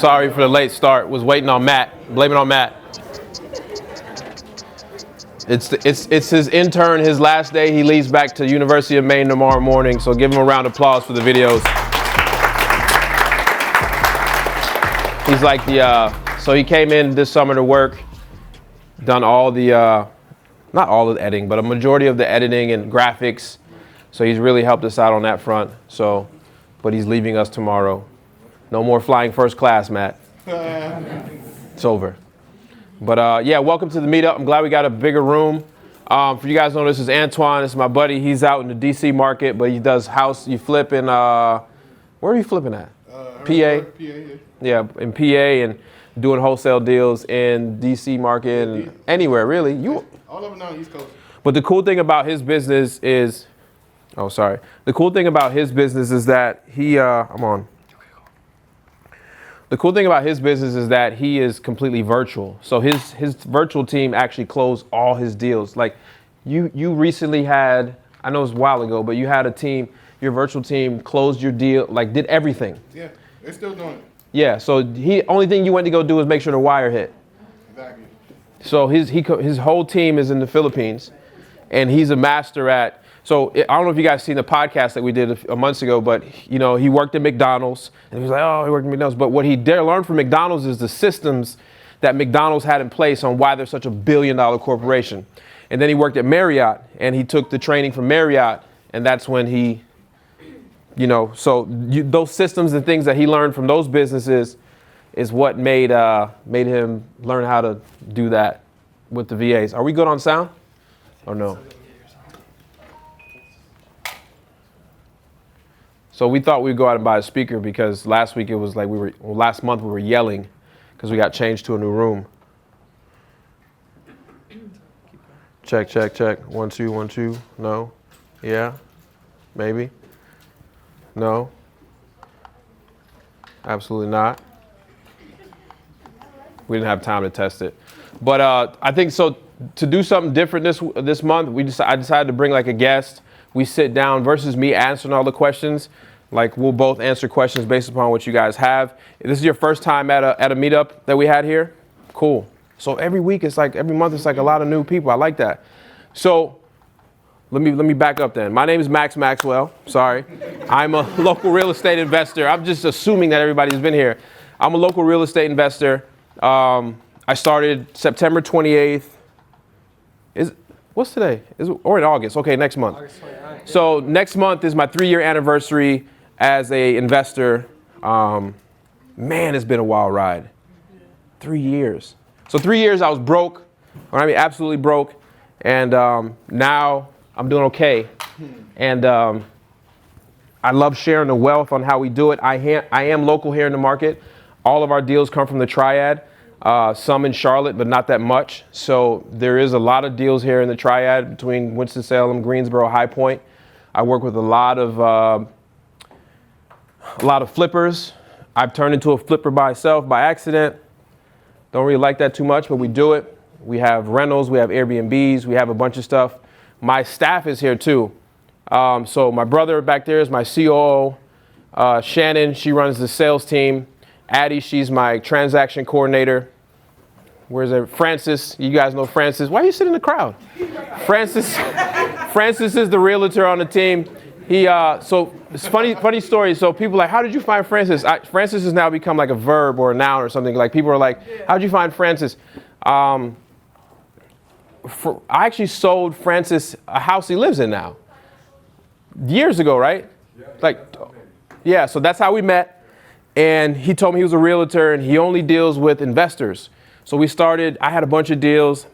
Sorry for the late start. Was waiting on Matt. Blame it on Matt. It's his intern, his last day. He leaves back to University of Maine tomorrow morning. So give him a round of applause for the videos. He's like so he came in this summer to work, done all the, not all of the editing, but a majority of the editing and graphics. So he's really helped us out on that front. So, but he's leaving us tomorrow. No more flying first class, Matt. It's over. But yeah, welcome to the meetup. I'm glad we got a bigger room. For you guys know, this is Antoine. This is my buddy. He's out in the DC market, but he does house. You flip in, where are you flipping at? PA? Yeah, in PA, and doing wholesale deals in DC market and anywhere, really. All of it on the East Coast. But the cool thing about his business is, the cool thing about his business is that The cool thing about his business is that he is completely virtual. So his virtual team actually closed all his deals. Like you recently had, I know it was a while ago, but you had a team, your virtual team closed your deal, like did everything. Yeah, they're still doing it. Yeah, so only thing you went to go do was make sure the wire hit. Exactly. So his whole team is in the Philippines, and he's a master at. So I don't know if you guys seen the podcast that we did a month ago, but he worked at McDonald's, and he was like, oh, he worked at McDonald's. But what he did learn from McDonald's is the systems that McDonald's had in place on why they're such a $1 billion corporation. And then he worked at Marriott, and he took the training from Marriott, and that's when he. Those systems and things that he learned from those businesses is what made him learn how to do that with the VAs. Are we good on sound or no? So we thought we'd go out and buy a speaker because last week it was like last month we were yelling because we got changed to a new room. Check, check, check. 1, 2, 1, 2. No. Yeah. Maybe. No, absolutely not. We didn't have time to test it. But I think so to do something different this month, I decided to bring like a guest. We sit down versus me answering all the questions. Like we'll both answer questions based upon what you guys have. This is your first time at a meetup that we had here? Cool. So every month it's like a lot of new people. I like that. So let me back up then. My name is Maxwell. Sorry. I'm a local real estate investor. I'm just assuming that everybody's been here. I'm a local real estate investor. I started September 28th. What's today? Or in August. Okay, next month. August 29th. So next month is my 3-year anniversary as a investor. Man, it's been a wild ride. 3 years. So 3 years I was broke. Absolutely broke. And now I'm doing okay, and I love sharing the wealth on how we do it. I am local here in the market. All of our deals come from the Triad, some in Charlotte, but not that much. So there is a lot of deals here in the Triad between Winston-Salem, Greensboro, High Point. I work with a lot of flippers. I've turned into a flipper myself by accident. Don't really like that too much, but we do it. We have rentals, we have Airbnbs, we have a bunch of stuff. My staff is here too. So my brother back there is my COO. Shannon, she runs the sales team. Addie, she's my transaction coordinator. Where's there? Francis, you guys know Francis. Why are you sitting in the crowd? Francis is the realtor on the team. So it's funny story. So people are like, how did you find Francis? Francis has now become like a verb or a noun or something. Like people are like, how'd you find Francis? I actually sold Francis a house he lives in now. Years ago, right? Yeah, so that's how we met. And he told me he was a realtor and he only deals with investors. So I had a bunch of deals.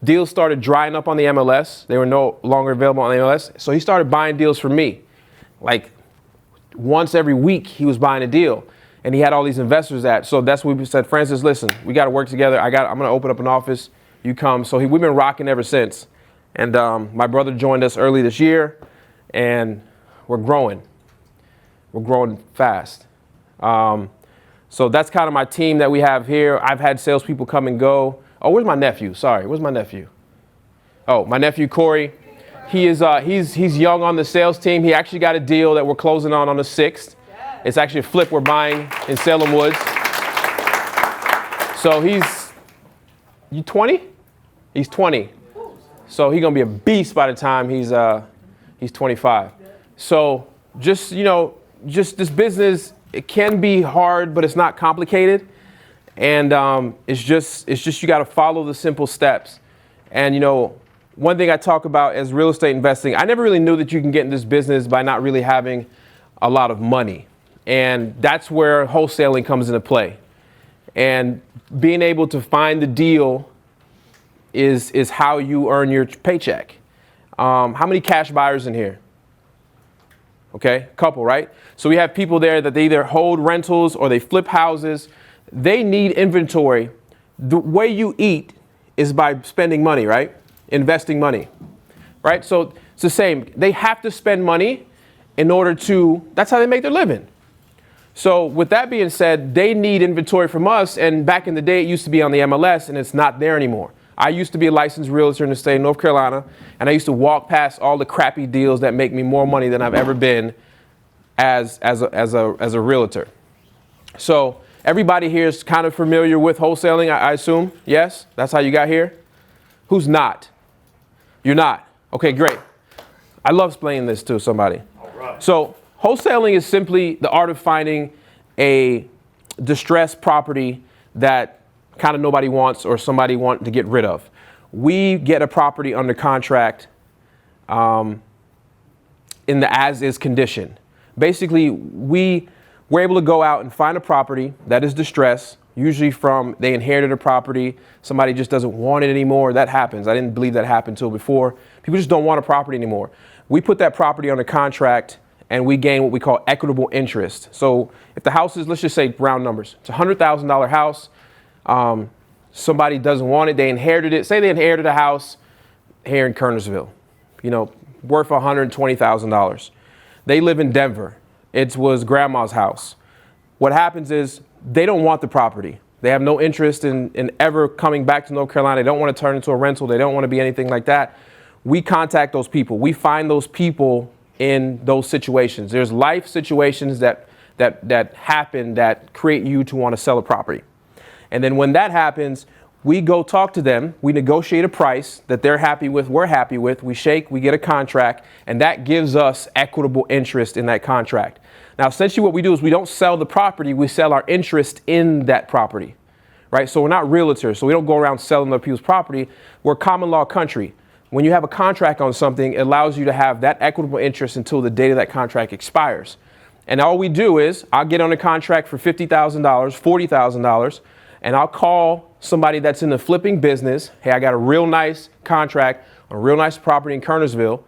Deals started drying up on the MLS. They were no longer available on the MLS. So he started buying deals for me. Like once every week he was buying a deal. And he had all these investors so that's what we said, Francis, listen, we got to work together. I'm going to open up an office. You come. So we've been rocking ever since. And my brother joined us early this year, and we're growing. We're growing fast. So that's kind of my team that we have here. I've had salespeople come and go. Oh, where's my nephew? Sorry, where's my nephew? Oh, my nephew Corey. He is he's young on the sales team. He actually got a deal that we're closing on the 6th. It's actually a flip we're buying in Salem Woods. So you 20? He's 20. So he's going to be a beast by the time he's 25. So just this business, it can be hard, but it's not complicated. And it's just you got to follow the simple steps. And, one thing I talk about as real estate investing, I never really knew that you can get in this business by not really having a lot of money. And that's where wholesaling comes into play. And being able to find the deal is how you earn your paycheck. How many cash buyers in here? Okay, a couple, right? So we have people there that they either hold rentals or they flip houses. They need inventory. The way you eat is by spending money, right? Investing money, right? So it's the same. They have to spend money in order that's how they make their living. So with that being said, they need inventory from us. And back in the day, it used to be on the MLS and it's not there anymore. I used to be a licensed realtor in the state of North Carolina, and I used to walk past all the crappy deals that make me more money than I've ever been as a realtor. So everybody here is kind of familiar with wholesaling, I assume. Yes? That's how you got here? Who's not? You're not. Okay, great. I love explaining this to somebody. All right. So wholesaling is simply the art of finding a distressed property that kind of nobody wants or somebody want to get rid of. We get a property under contract in the as-is condition. Basically, we're able to go out and find a property that is distressed, usually they inherited a property, somebody just doesn't want it anymore. That happens. I didn't believe that happened until before. People just don't want a property anymore. We put that property under contract and we gain what we call equitable interest. So if the house is, let's just say round numbers, it's a $100,000 house. Somebody doesn't want it. They inherited it. Say they inherited a house here in Kernersville, worth $120,000. They live in Denver. It was grandma's house. What happens is they don't want the property. They have no interest in ever coming back to North Carolina. They don't want to turn into a rental. They don't want to be anything like that. We contact those people. We find those people in those situations. There's life situations that happen that create you to want to sell a property. And then when that happens, we go talk to them. We negotiate a price that they're happy with, we're happy with. We get a contract, and that gives us equitable interest in that contract. Now, essentially what we do is we don't sell the property, we sell our interest in that property, right? So we're not realtors, so we don't go around selling other people's property. We're a common law country. When you have a contract on something, it allows you to have that equitable interest until the date of that contract expires. And all we do is I'll get on a contract for $50,000, $40,000, and I'll call somebody that's in the flipping business. Hey, I got a real nice contract on a real nice property in Kernersville.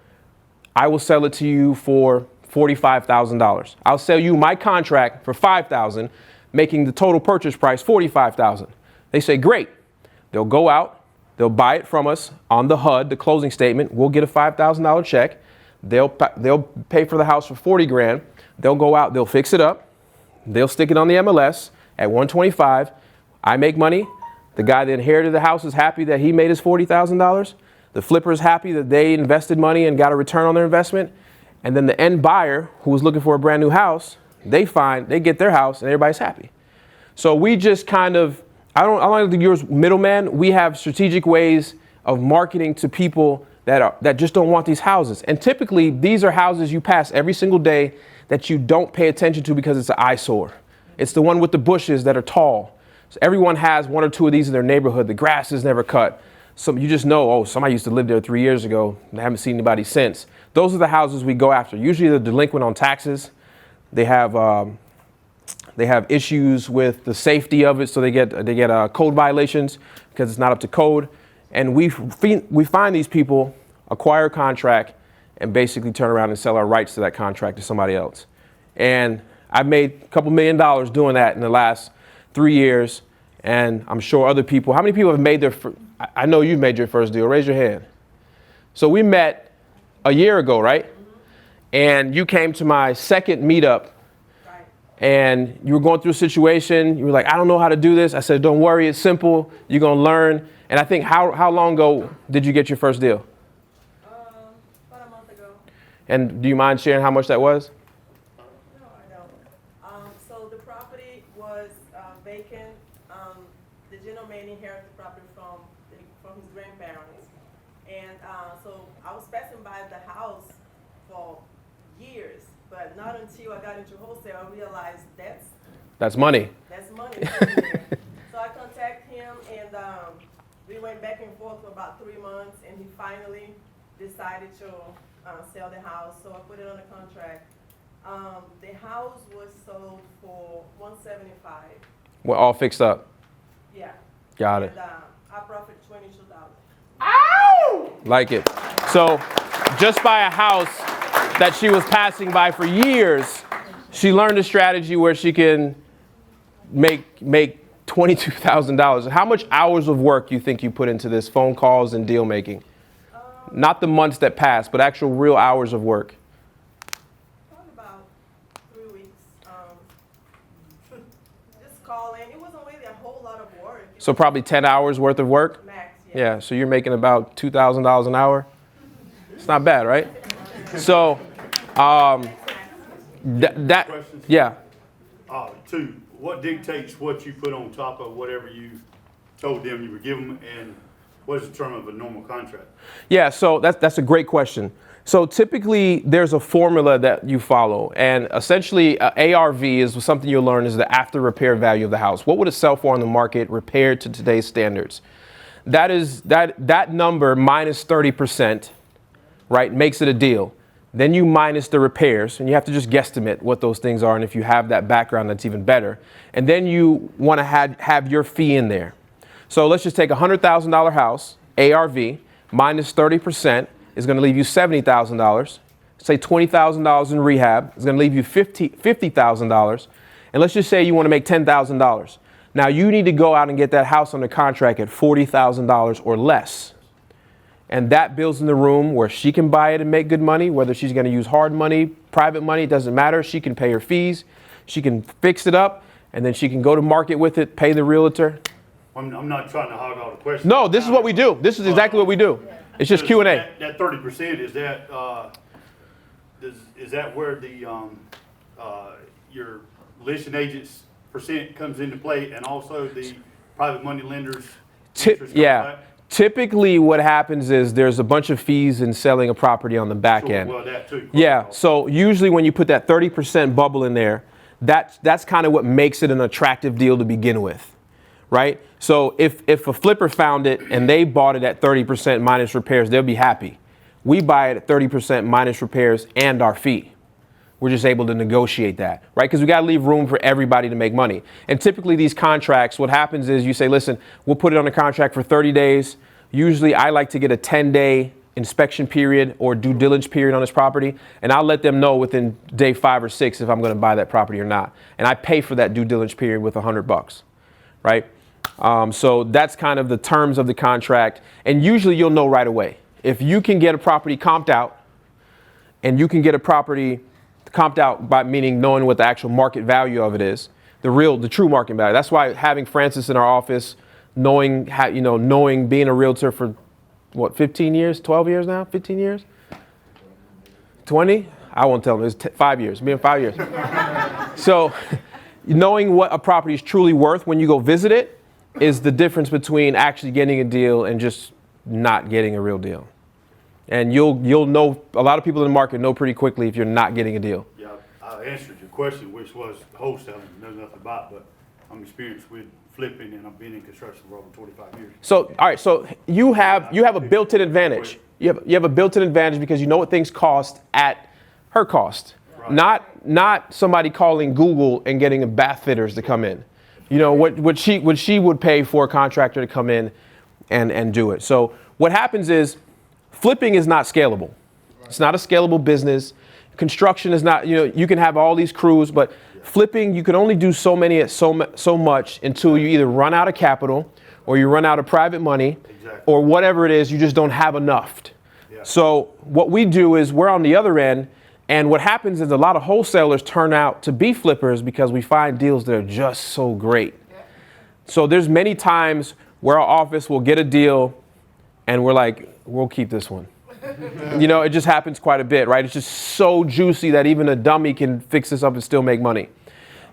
I will sell it to you for $45,000. I'll sell you my contract for $5,000, making the total purchase price $45,000. They say, great. They'll go out, they'll buy it from us on the HUD, the closing statement. We'll get a $5,000 check. They'll pay for the house for $40,000. They'll go out, they'll fix it up. They'll stick it on the MLS at $125,000. I make money. The guy that inherited the house is happy that he made his $40,000. The flipper is happy that they invested money and got a return on their investment. And then the end buyer who was looking for a brand new house, they get their house and everybody's happy. So we just kind of, I don't like to use middleman. We have strategic ways of marketing to people that just don't want these houses. And typically these are houses you pass every single day that you don't pay attention to because it's an eyesore. It's the one with the bushes that are tall. So everyone has one or two of these in their neighborhood. The grass is never cut. So you just know, oh, somebody used to live there 3 years ago. And I haven't seen anybody since. Those are the houses we go after. Usually they're delinquent on taxes. They have issues with the safety of it, so they get code violations because it's not up to code. And we find these people, acquire a contract, and basically turn around and sell our rights to that contract to somebody else. And I've made a couple $1 million doing that in the last 3 years, and I'm sure other people. How many people have made I know you've made your first deal. Raise your hand. So we met a year ago, right? And you came to my second meetup, and you were going through a situation. You were like, I don't know how to do this. I said, don't worry, it's simple. You're going to learn. And I think, how long ago did you get your first deal? About a month ago. And do you mind sharing how much that was? No, I don't. inherited the property from his grandparents. And so I was passing by the house for years, but not until I got into wholesale, I realized That's money. that's money sitting there. So I contacted him, and we went back and forth for about 3 months, and he finally decided to sell the house. So I put it on a contract. The house was sold for $175. We're all fixed up. Yeah. Got it. And I profit $22. Like it. So just by a house that she was passing by for years, she learned a strategy where she can make $22,000. How much hours of work you think you put into this, phone calls and deal making? Not the months that passed, but actual real hours of work. Probably about 3 weeks. Just calling. It wasn't really a whole lot of work. So probably 10 hours worth of work? Max, Yeah, so you're making about $2,000 an hour. It's not bad, right? So, Questions? yeah. Two, what dictates what you put on top of whatever you told them you were giving them, and what is the term of a normal contract? Yeah, so that's a great question. So typically there's a formula that you follow, and essentially ARV is something you'll learn is the after repair value of the house. What would it sell for on the market repaired to today's standards? That number minus 30%, right, makes it a deal. Then you minus the repairs, and you have to just guesstimate what those things are, and if you have that background, that's even better. And then you want to have your fee in there. So let's just take a $100,000 house, ARV, minus 30% is going to leave you $70,000. Say $20,000 in rehab is going to leave you $50,000. And let's just say you want to make $10,000. Now you need to go out and get that house under contract at $40,000 or less. And that builds in the room where she can buy it and make good money, whether she's going to use hard money, private money, it doesn't matter. She can pay her fees, she can fix it up, and then she can go to market with it, pay the realtor. I'm not trying to hog all the questions. No, this is what we do. This is exactly what we do. It's just Q&A. That 30%, is that where the your listing agent's percent comes into play, and also the private money lenders? Yeah. Typically what happens is there's a bunch of fees in selling a property on the back end. Well, that too. Yeah, so usually when you put that 30% bubble in there, that's kind of what makes it an attractive deal to begin with, right? So if a flipper found it and they bought it at 30% minus repairs, they'll be happy. We buy it at 30% minus repairs and our fee. We're just able to negotiate that, right? Because we got to leave room for everybody to make money. And typically these contracts, what happens is you say, listen, we'll put it on a contract for 30 days. Usually I like to get a 10-day inspection period or due diligence period on this property. And I'll let them know within day 5 or 6 if I'm going to buy that property or not. And I pay for that due diligence period with $100, right? So that's kind of the terms of the contract. And usually you'll know right away. If you can get a property comped out, and you can get a property comped out by meaning knowing what the actual market value of it is, the true market value. That's why having Francis in our office, knowing being a realtor for what, 15 years, 12 years now, 15 years, 20? I won't tell them. It's 5 years. Been 5 years. So knowing what a property is truly worth when you go visit it is the difference between actually getting a deal and just not getting a real deal. And you'll know, a lot of people in the market know pretty quickly if you're not getting a deal. Yeah, I answered your question, which was wholesaling, know nothing about, but I'm experienced with flipping, and I've been in construction for over 25 years. So, all right, so you have a built-in advantage. You have a built-in advantage because you know what things cost at her cost. Right. Not somebody calling Google and getting a bath fitters to come in. You know, what she would pay for a contractor to come in and do it. So what happens is, flipping is not scalable. It's not a scalable business. Construction is not, you can have all these crews, but flipping, you can only do so much until you either run out of capital or you run out of private money, exactly, or whatever it is, you just don't have enough. Yeah. So what we do is we're on the other end, and what happens is a lot of wholesalers turn out to be flippers because we find deals that are just so great. Yeah. So there's many times where our office will get a deal and we're like, we'll keep this one. It just happens quite a bit, right? It's just so juicy that even a dummy can fix this up and still make money.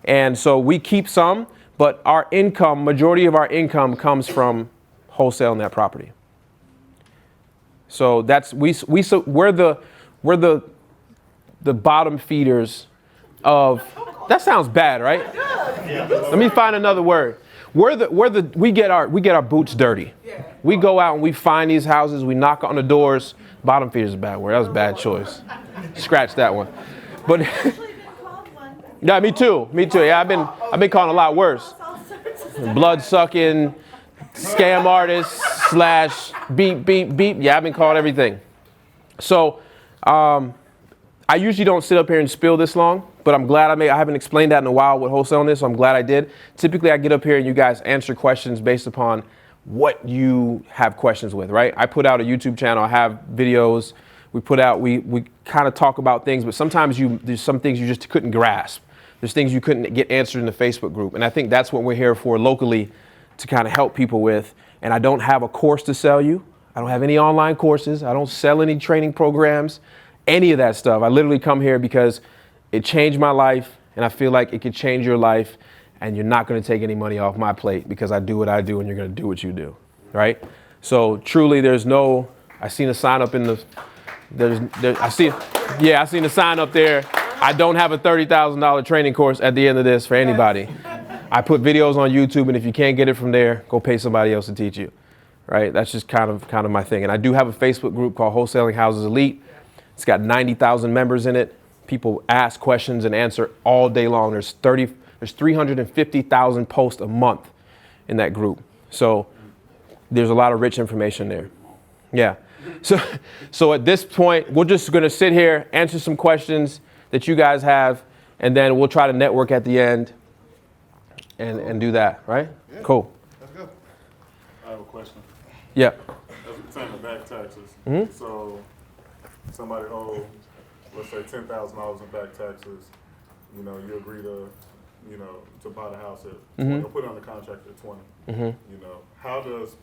And so we keep some, But our income, majority of our income comes from wholesaling that property. So that's we're the bottom feeders of. That sounds bad, right? Let me find another word. We get our boots dirty. We go out and we find these houses. We knock on the doors. Bottom feeders is a bad word. That was a bad choice. Scratch that one. But yeah, me too. Yeah, I've been calling a lot worse. Blood sucking, scam artist / beep beep beep. Yeah, I've been called everything. So I usually don't sit up here and spill this long, but I'm glad I haven't explained that in a while with wholesaling this, so I'm glad I did. Typically I get up here and you guys answer questions based upon what you have questions with, right? I put out a YouTube channel, I have videos, we kind of talk about things, but sometimes there's some things you just couldn't grasp. There's things you couldn't get answered in the Facebook group. And I think that's what we're here for locally, to kind of help people with. And I don't have a course to sell you. I don't have any online courses. I don't sell any training programs, any of that stuff. I literally come here because it changed my life and I feel like it could change your life, and you're not going to take any money off my plate because I do what I do and you're going to do what you do, right? So truly I seen a sign up I seen a sign up there. I don't have a $30,000 training course at the end of this for anybody. I put videos on YouTube, and if you can't get it from there, go pay somebody else to teach you, right? That's just kind of my thing. And I do have a Facebook group called Wholesaling Houses Elite. It's got 90,000 members in it. People ask questions and answer all day long. There's 350,000 posts a month in that group. So there's a lot of rich information there. Yeah. So at this point, we're just going to sit here, answer some questions that you guys have, and then we'll try to network at the end and do that, right? Yeah. Cool. Let's go. I have a question. Yeah. As it pertains to back taxes, Mhm. so somebody owed, let's say $10,000 in back taxes, you agree to buy the house at 20, or put it on the contract at 20. How does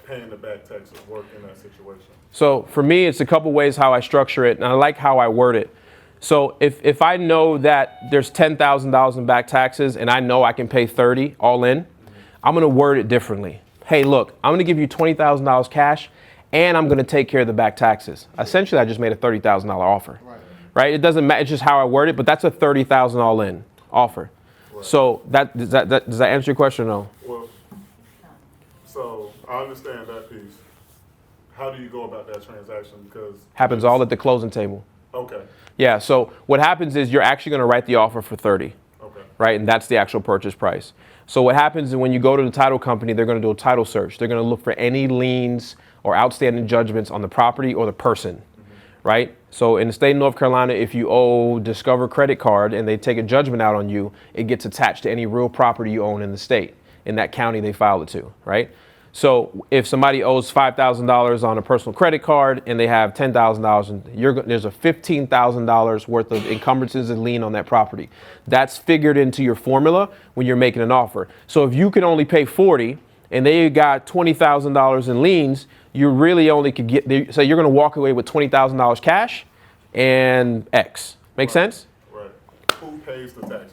paying the back taxes work in that situation? So for me, it's a couple ways how I structure it, and I like how I word it. So if I know that there's $10,000 in back taxes and I know I can pay 30 all in, I'm going to word it differently. Hey, look, I'm going to give you $20,000 cash and I'm going to take care of the back taxes. Essentially, I just made a $30,000 offer, right? It doesn't matter. It's just how I word it, but that's a $30,000 all in offer. Right. So does that answer your question or no? Well, so I understand that piece. How do you go about that transaction? Because happens all at the closing table. Okay. Yeah, so what happens is you're actually going to write the offer for 30, right? And that's the actual purchase price. So what happens is when you go to the title company, they're going to do a title search. They're going to look for any liens or outstanding judgments on the property or the person, right? So in the state of North Carolina, if you owe Discover credit card and they take a judgment out on you, it gets attached to any real property you own in the state, in that county they file it to, right? So if somebody owes $5,000 on a personal credit card and they have $10,000, there's a $15,000 worth of encumbrances and lien on that property. That's figured into your formula when you're making an offer. So if you can only pay 40 and they got $20,000 in liens, you really only could get, so you're going to walk away with $20,000 cash and X. Make sense? Right. Who pays the taxes?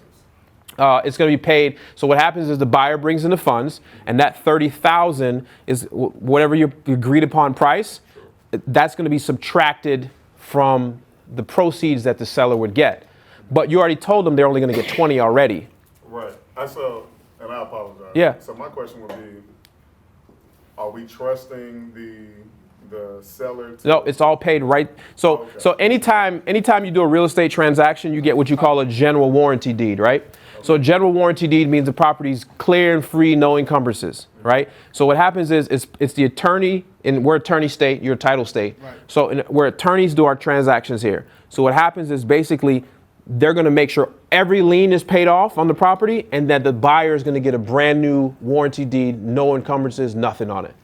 It's going to be paid. So what happens is the buyer brings in the funds, and that $30,000 is whatever your agreed upon price. That's going to be subtracted from the proceeds that the seller would get. But you already told them they're only going to get 20 already. Right. And I apologize. Yeah. So my question would be, are we trusting the seller to... No, it's all paid right. So Okay. So anytime you do a real estate transaction, you get what you call a general warranty deed, right? So a general warranty deed means the property's clear and free, no encumbrances, right? So what happens is it's the attorney, and we're attorney state, you're a title state. Right. So where attorneys do our transactions here. So what happens is basically they're going to make sure every lien is paid off on the property and that the buyer is going to get a brand new warranty deed, no encumbrances, nothing on it.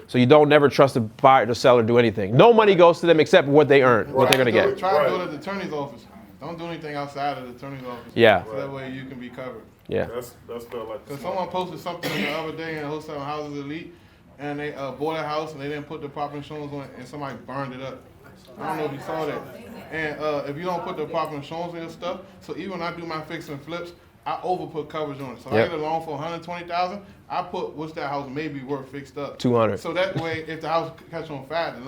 So you don't never trust the buyer, the seller, do anything. No money goes to them except what they earn, what they're going to get. Try to go to the attorney's office. Don't do anything outside of the attorney's office. Yeah. So that way you can be covered. Yeah. That's felt like... Because someone posted something the other day in Wholesaling Houses Elite, and they bought a house and they didn't put the proper insurance on it, and somebody burned it up. I don't know if you saw that. And if you don't put the proper insurance on your stuff, so even when I do my fix and flips, I over put coverage on it. So if Yep. I get a loan for $120,000, I put what's that house maybe worth fixed up. 200. So that way, if the house catch on fire, the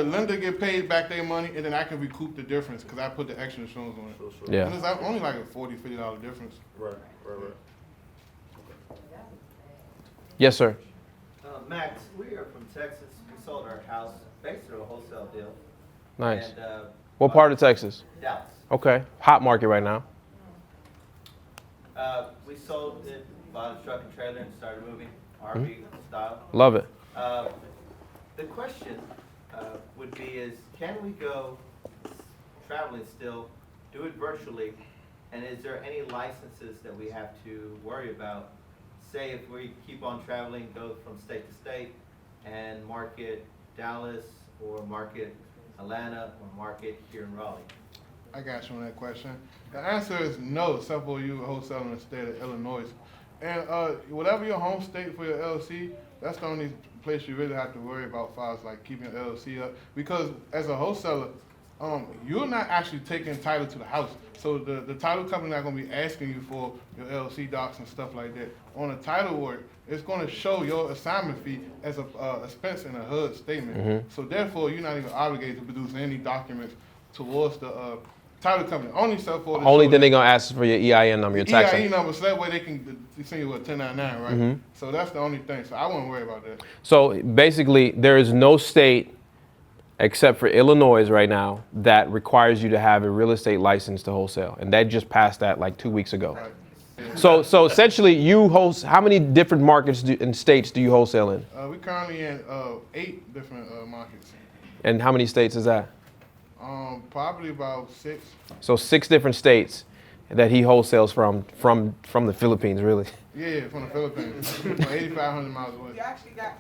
lender get paid back their money, and then I can recoup the difference because I put the extra insurance on it. Sure. Yeah. And it's only like a $40, $50 difference. Right. Yes, sir. Max, we are from Texas. We sold our house based on a wholesale deal. Nice. And, What part of Texas? Dallas. Okay. Hot market right now. We sold it, bought a truck and trailer, and started moving RV style. Love it. The question would be is, can we go traveling still, do it virtually, and is there any licenses that we have to worry about? Say if we keep on traveling, go from state to state, and market Dallas, or market Atlanta, or market here in Raleigh. I got you on that question. The answer is no, except for you wholesaling in the state of Illinois. And whatever your home state for your LLC, that's the only place you really have to worry about as far as like keeping your LLC up. Because as a wholesaler, you're not actually taking title to the house. So the title company not going to be asking you for your LLC docs and stuff like that. On the title work, it's going to show your assignment fee as a expense in a HUD statement. So therefore, you're not even obligated to produce any documents towards the title company. Only except for the Only thing they're gonna ask for your EIN number, your tax. EIN number, so that way they can send you a 1099, right? So that's the only thing. So I wouldn't worry about that. So basically, there is no state except for Illinois right now that requires you to have a real estate license to wholesale, and that just passed that like 2 weeks ago. Right. So essentially, you how many different markets and states do you wholesale in? We currently in 8 different markets. And how many states is that? Probably about 6. So 6 different states that he wholesales from the Philippines, really. Yeah, from the Philippines. From 8,500 miles away. You actually got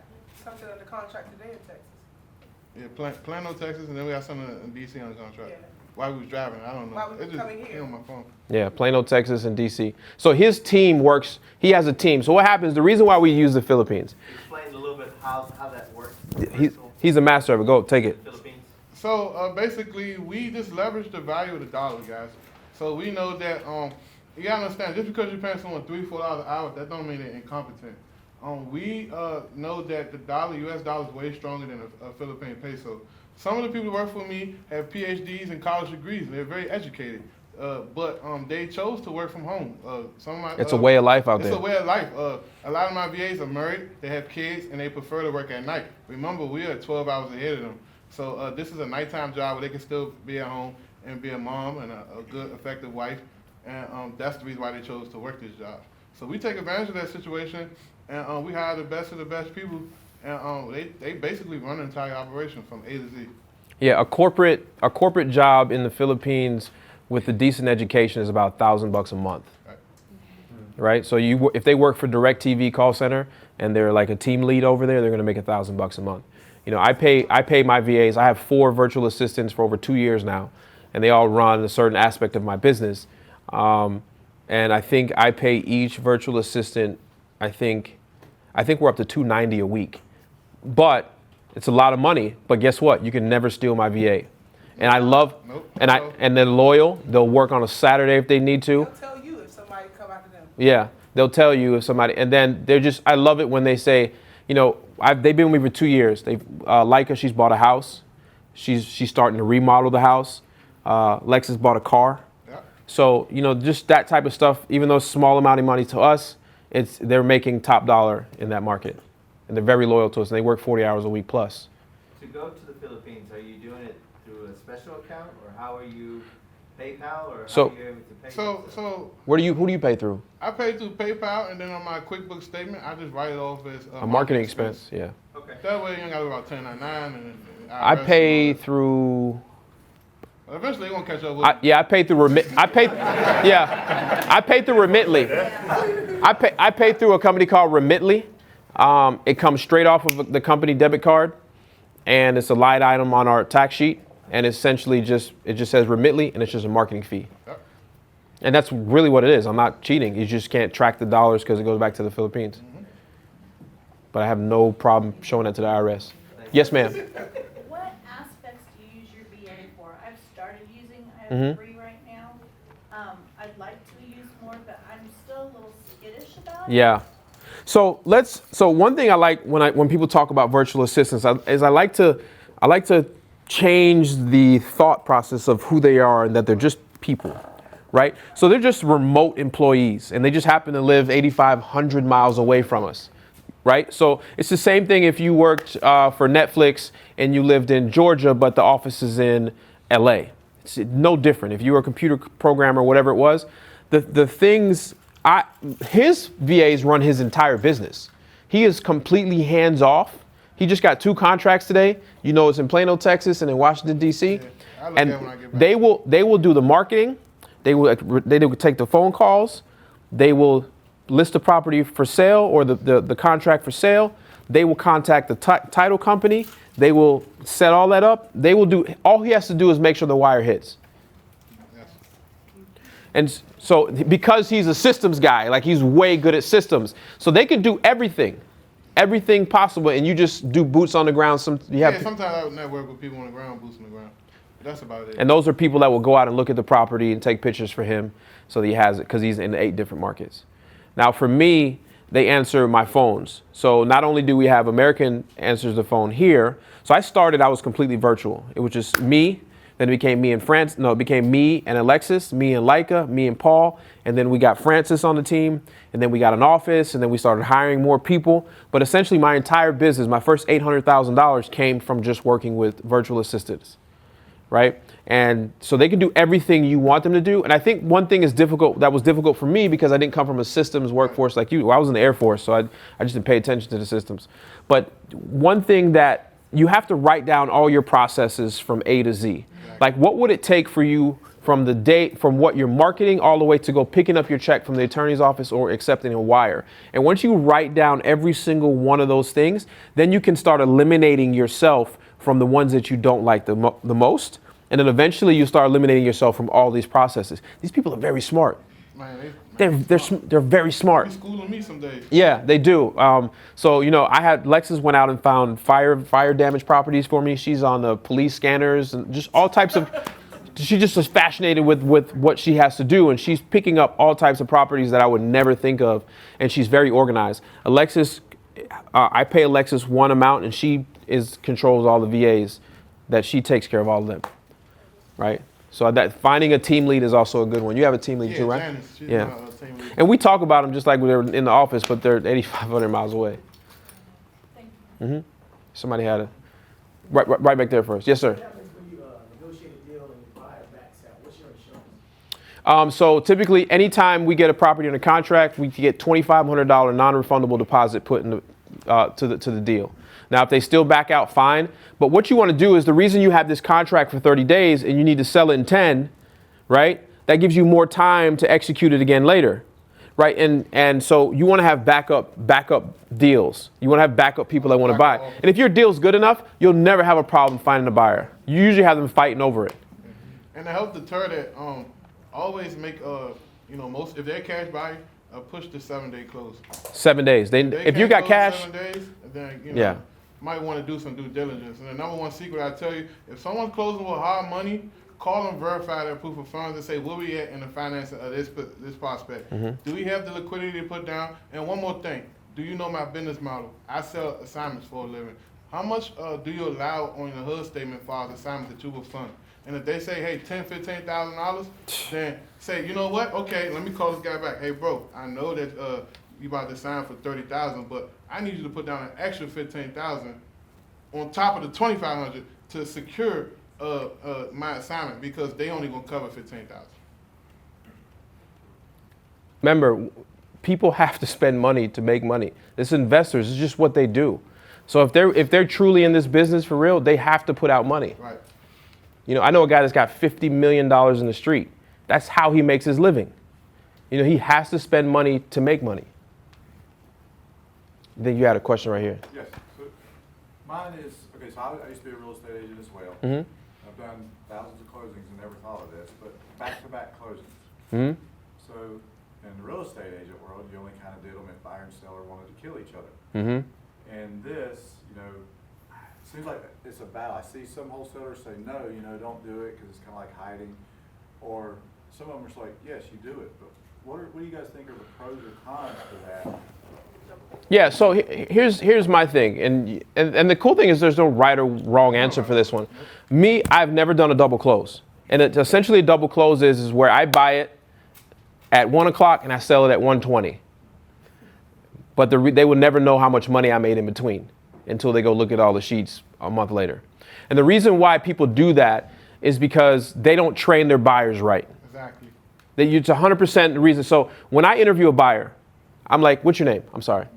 something under contract today in Texas. Yeah, Plano, Texas, and then we got something in D.C. on the contract. Yeah. While we was driving, I don't know. While we was It just coming here. came on my phone. Yeah, Plano, Texas, and DC. So his team works. He has a team. So what happens? The reason why we use the Philippines, Explain a little bit how that works. he's a master of it. Go take it. Philippines. So basically, we just leverage the value of the dollar, guys. So we know that you gotta understand, just because you're paying someone $3-4 an hour, that don't mean they're incompetent. We know that the dollar, U.S. dollar, is way stronger than a Philippine peso. Some of the people who work for me have PhDs and college degrees. They're very educated, but they chose to work from home. Some of my, It's a way of life out there. It's a way of life. A lot of my VAs are married, they have kids, and they prefer to work at night. Remember, we are 12 hours ahead of them. So this is a nighttime job where they can still be at home and be a mom and a good, effective wife. And that's the reason why they chose to work this job. So we take advantage of that situation, and we hire the best of the best people. And they basically run the entire operation from A to Z. Yeah, a corporate job in the Philippines with a decent education is about $1,000 a month. Right. So if they work for DirecTV call center and they're like a team lead over there, they're going to make $1,000 a month. You know, I pay my VAs. I have 4 virtual assistants for over 2 years now, and they all run a certain aspect of my business. And I think I pay each virtual assistant. I think we're up to $290 a week, but it's a lot of money. But guess what? You can never steal my VA, and I love, Nope. and they're loyal. They'll work on a Saturday if they need to. They'll tell you if somebody come after them. Yeah, they'll tell you if somebody, and then I love it when they say, you know, they've been with me for 2 years. Leica, she's bought a house. She's starting to remodel the house. Lexus bought a car. Yeah. So, you know, just that type of stuff, even though it's a small amount of money to us, they're making top dollar in that market. And they're very loyal to us, and they work 40 hours a week plus. To go to the Philippines, are you doing it through a special account, or how are you PayPal, or how are you able to pay? So Who do you pay through? I pay through PayPal, and then on my QuickBooks statement, I just write it off as A marketing expense, yeah. Okay. That way you ain't got to worry about 1099 and I IRS pay and all through. that. Eventually, they're gonna catch up with you. I pay through I pay through Remitly. I pay through a company called Remitly. It comes straight off of the company debit card, and it's a line item on our tax sheet, and essentially it just says Remitly, and it's just a marketing fee. Yep. And that's really what it is. I'm not cheating. You just can't track the dollars because it goes back to the Philippines. But I have no problem showing that to the IRS. Yes, ma'am. What aspects do you use your VA for? I've started using, I have 3 right now. I'd like to use more, but I'm still a little skittish about it. Yeah. So one thing I like when people talk about virtual assistants is I like to change the thought process of who they are and that they're just people, right? So they're just remote employees and they just happen to live 8,500 miles away from us, right? So it's the same thing if you worked for Netflix and you lived in Georgia, but the office is in LA. It's no different. If you were a computer programmer, whatever it was, the things, his VAs run his entire business. He is completely hands off. He just got 2 contracts today. You know, it's in Plano, Texas, and in Washington, D.C. I look at it when I get back. They will do the marketing. They will take the phone calls. They will list the property for sale or the contract for sale. They will contact the title company. They will set all that up. They will do, all he has to do is make sure the wire hits. Yes. And so because he's a systems guy, like he's way good at systems, so they can do everything possible, and you just do boots on the ground. Sometimes I would network with people on the ground, boots on the ground. That's about it. And those are people that will go out and look at the property and take pictures for him so that he has it because he's in 8 different markets. Now for me, they answer my phones. So not only do we have American answers the phone here, so I was completely virtual. It was just me, then it became me and it became me and Alexis, me and Leica, me and Paul, and then we got Francis on the team, and then we got an office, and then we started hiring more people. But essentially my entire business, my first $800,000 came from just working with virtual assistants, right? And so they can do everything you want them to do. And I think one thing that was difficult for me because I didn't come from a systems workforce like you. I was in the Air Force, so I just didn't pay attention to the systems. But one thing that you have to write down all your processes from A to Z. Like what would it take for you from what you're marketing all the way to go picking up your check from the attorney's office or accepting a wire. And once you write down every single one of those things, then you can start eliminating yourself from the ones that you don't like the most. And then eventually you start eliminating yourself from all these processes. These people are very smart. Man, They're very smart. They schooling me some days. Yeah, they do. So, Lexus went out and found fire damage properties for me. She's on the police scanners and just all types of, she just was fascinated with what she has to do. And she's picking up all types of properties that I would never think of. And she's very organized. Alexis, I pay Alexis one amount and she controls all the VAs that she takes care of all of them. Right? So that finding a team lead is also a good one. You have a team lead too, right? Janice, she's Yeah. my, team lead. And we talk about them just like they're in the office, but they're 8,500 miles away. Thank you. Somebody had right back there first. Yes, sir. What happens when you negotiate a deal and you buy a back sale? What's your insurance? So typically, anytime we get a property under contract, we get $2,500 non-refundable deposit put in to the deal. Now, if they still back out, fine. But what you want to do is the reason you have this contract for 30 days and you need to sell it in 10, right? That gives you more time to execute it again later, right? And so you want to have backup deals. You want to have backup people that want to buy. And if your deal's good enough, you'll never have a problem finding a buyer. You usually have them fighting over it. And to help deter that, always make if they're cash buyer, push the 7-day close. 7 days. They If you can't got close cash, 7 days, then Yeah. might want to do some due diligence. And the number one secret I tell you, if someone's closing with hard money, call them, verify their proof of funds, and say, where we at in the financing of this prospect? Do we have the liquidity to put down? And one more thing, do you know my business model? I sell assignments for a living. How much do you allow on your HUD statement for the assignments that you will fund? And if they say, hey, $10,000, $15,000, then say, you know what? Okay, let me call this guy back. Hey, bro, I know that you about to sign for $30,000, but I need you to put down an extra $15,000 on top of the $2,500 to secure my assignment because they only gonna cover $15,000. remember, people have to spend money to make money. This investors, it's just what they do. So if they're truly in this business for real, they have to put out money. Right. I know a guy that's got $50 million in the street. That's how he makes his living. He has to spend money to make money. Then you had a question right here. Yes. So mine is, okay, so I used to be a real estate agent as well. Mm-hmm. I've done thousands of closings and never thought of this, but back-to-back closings. Mm-hmm. So in the real estate agent world, you only kind of did them if buyer and seller wanted to kill each other. Mm-hmm. And this, seems like it's a battle. I see some wholesalers say, no, don't do it because it's kind of like hiding. Or some of them are just like, yes, you do it, but what do you guys think are the pros or cons to that? Yeah, so here's my thing, and the cool thing is there's no right or wrong answer for this one. Me, I've never done a double close, and essentially a double close is where I buy it at 1 o'clock and I sell it at 1:20. But they will never know how much money I made in between until they go look at all the sheets a month later. And the reason why people do that is because they don't train their buyers right. Exactly. It's 100% the reason. So when I interview a buyer, I'm like, what's your name? I'm sorry.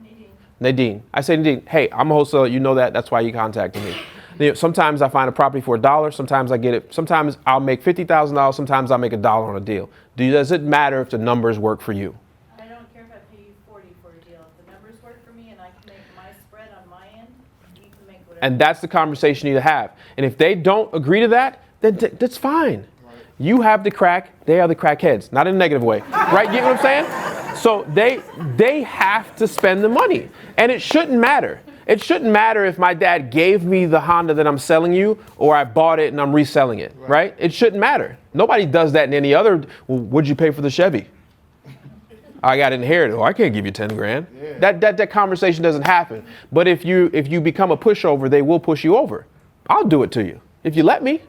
Nadine. I say, Nadine, hey, I'm a wholesaler. You know that. That's why you contacted me. You know, sometimes I find a property for $1. Sometimes I get it. Sometimes I'll make $50,000. Sometimes I'll make $1 on a deal. Does it matter if the numbers work for you? I don't care if I pay you 40 for a deal. If the numbers work for me and I can make my spread on my end, you can make whatever. And that's the conversation you need to have. And if they don't agree to that, then that's fine. You have the crack. They are the crackheads. Not in a negative way. Right? You know what I'm saying? So they have to spend the money. And it shouldn't matter. It shouldn't matter if my dad gave me the Honda that I'm selling you or I bought it and I'm reselling it, right? It shouldn't matter. Nobody does that in any other. Well, what'd you pay for the Chevy? I got inherited. Oh, I can't give you 10 grand. Yeah. That conversation doesn't happen. But if you become a pushover, they will push you over. I'll do it to you if you let me.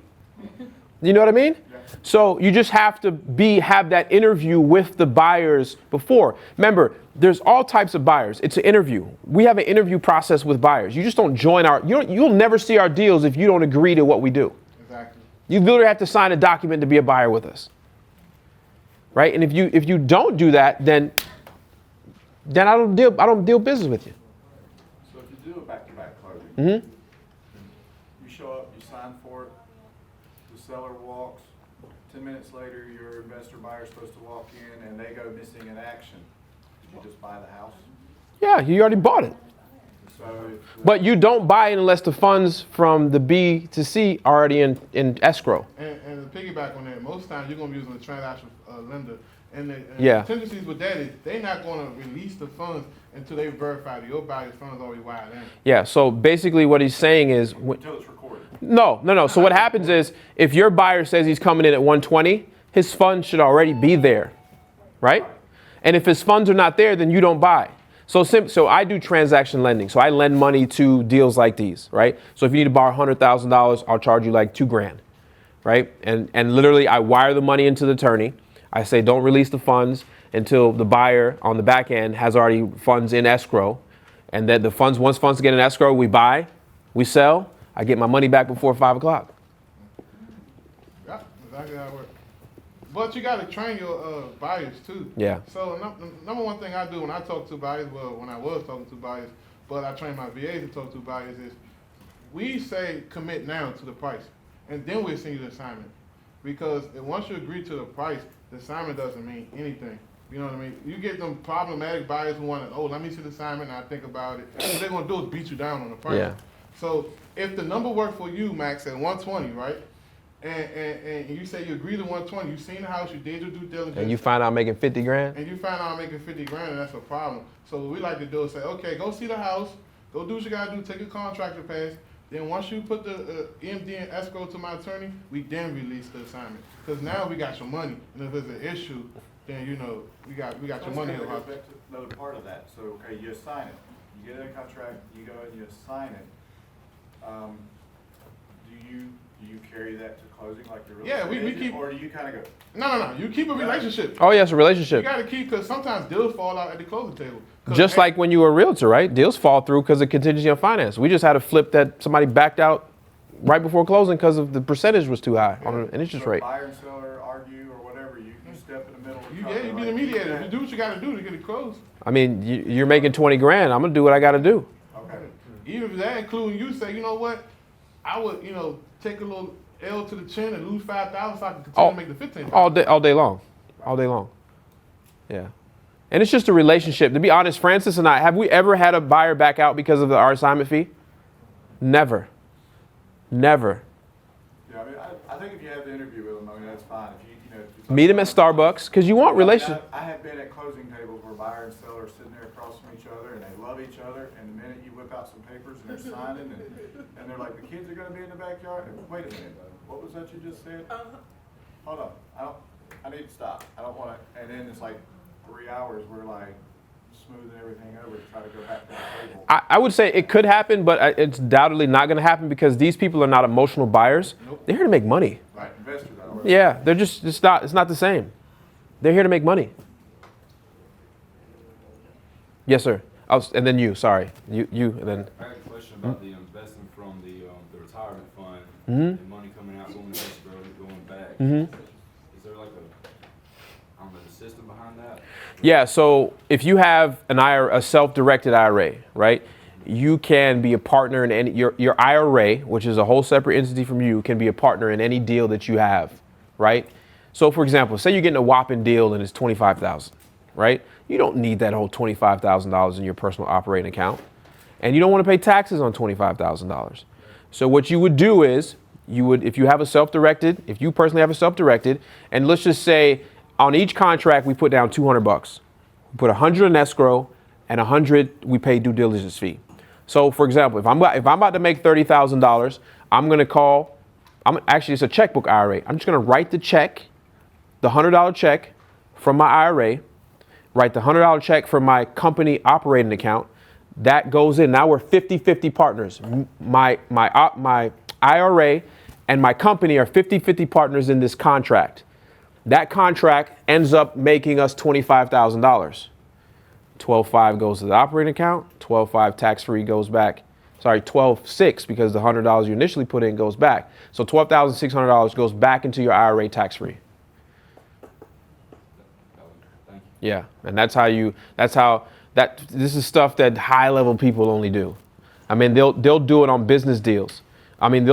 You know what I mean? So you just have to have that interview with the buyers before. Remember, there's all types of buyers. It's an interview. We have an interview process with buyers. You just don't join you'll never see our deals if you don't agree to what we do. Exactly. You literally have to sign a document to be a buyer with us. Right? And if you don't do that, then I don't deal business with you. So if you do a back-to-back closing, Mm-hmm. you show up, you sign for it, the seller walks, 10 minutes later your investor buyer is supposed to walk in and they go missing in action. Did you just buy the house? Yeah, you already bought it. So But you don't buy it unless the funds from the B to C are already in escrow. And to piggyback on that, most times you're going to be using a transaction lender. And the tendencies with that is they're not going to release the funds until they verify that your buyer's funds already wired in. Yeah, so basically what he's saying is... until it's recorded. No. So what happens is if your buyer says he's coming in at 120, his funds should already be there, right? And if his funds are not there, then you don't buy. So I do transaction lending. So I lend money to deals like these, right? So if you need to borrow $100,000, I'll charge you like $2,000, right? And literally I wire the money into the attorney. I say don't release the funds until the buyer on the back end has already funds in escrow. And then once funds get in escrow, we buy, we sell. I get my money back before 5 o'clock. Yeah, exactly how it works. But you got to train your buyers too. Yeah. So number one thing I do when I talk to buyers, well, when I was talking to buyers, but I train my VAs to talk to buyers, is we say commit now to the price, and then we'll send you the assignment. Because once you agree to the price, the assignment doesn't mean anything. You know what I mean? You get them problematic buyers who want to, let me see the assignment and I think about it. What they're going to do is beat you down on the price. Yeah. So if the number worked for you, Max, at 120, right? And you say you agree to 120, you seen the house, you did your due diligence. And you find out I'm making 50 grand? And you find out I'm making 50 grand, and that's a problem. So what we like to do is say, okay, go see the house, go do what you gotta do, take a contractor pass. Then once you put the EMD and escrow to my attorney, we then release the assignment. Because now we got your money, and if there's an issue, then we got your money. Let's go back to another part of that. So okay, you assign it, you get a contract, you go and you assign it. Do you carry that to closing like your real estate we agent, keep. or do you kind of go? No. You keep a relationship. Oh, yes, a relationship. You got to keep, because sometimes deals fall out at the closing table. Just like when you were a realtor, right? Deals fall through because of contingency on finance. We just had a flip that somebody backed out right before closing because of the percentage was too high on an interest rate. Buyer and seller argue or whatever, you step in the middle. You be the mediator. You do what you got to do to get it closed. I mean, you're making 20 grand. I'm going to do what I got to do. Okay. Even if that including you say, you know what, I would, take a little L to the chin and lose 5,000 so I can continue to make the 15. All day long. Yeah. And it's just a relationship. To be honest, Francis and I, have we ever had a buyer back out because of our assignment fee? Never. Yeah, I mean, I think if you have the interview with them, I mean, that's fine. If you Meet them at Starbucks because you want relationship. I have been at closing tables where buyer and seller are sitting there across from each other and they love each other, and the minute you whip out some papers and they're signing and they're like, the kids are going to be in the backyard. And, wait a minute, what was that you just said? Hold on. I I need to stop. I don't want to, and then it's like 3 hours, we're like smoothing everything over to try to go back to the table. I would say it could happen, but it's doubtedly not going to happen because these people are not emotional buyers. Nope. They're here to make money. Right, investors are. Yeah, they're just, it's not the same. They're here to make money. Yes, sir. And then you, sorry. You, and then. I had a question about the investing from the retirement fund, Mm-hmm. and money coming out, going to escrow, and going back. Mm-hmm. Is there like I don't know, the system behind that? Yeah, so if you have a self-directed IRA, right, you can be a partner in any, your IRA, which is a whole separate entity from you, can be a partner in any deal that you have, right? So for example, say you're getting a whopping deal and it's $25,000, right? You don't need that whole $25,000 in your personal operating account. And you don't want to pay taxes on $25,000. So what you would do is, if you have a self-directed, if you personally have a self-directed, and let's just say on each contract we put down $200. We put $100 in escrow and $100 we pay due diligence fee. So for example, if I'm about to make $30,000, I'm going to call, actually it's a checkbook IRA. I'm just going to write the check, the $100 check from my IRA, write the $100 check from my company operating account. That goes in. Now we're 50-50 partners. My IRA and my company are 50-50 partners in this contract. That contract ends up making us $25,000. 12.5 goes to the operating account. 12.5 tax-free goes back. Sorry, 12.6 because the $100 you initially put in goes back. So $12,600 goes back into your IRA tax-free. Thank you. Yeah, and this is stuff that high-level people only do. I mean, they'll do it on business deals. I mean,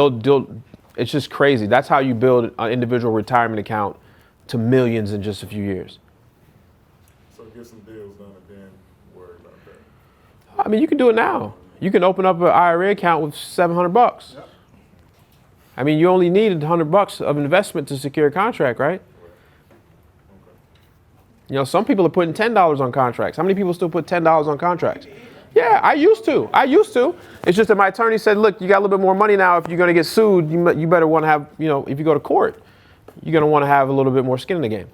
it's just crazy. That's how you build an individual retirement account to millions in just a few years. So get some deals done and then worry about that. I mean, you can do it now. You can open up an IRA account with $700. Yep. I mean, you only need $100 of investment to secure a contract, right? You know, some people are putting $10 on contracts. How many people still put $10 on contracts? Yeah, I used to. It's just that my attorney said, look, you got a little bit more money now. If you're going to get sued, you better want to have, if you go to court, you're going to want to have a little bit more skin in the game.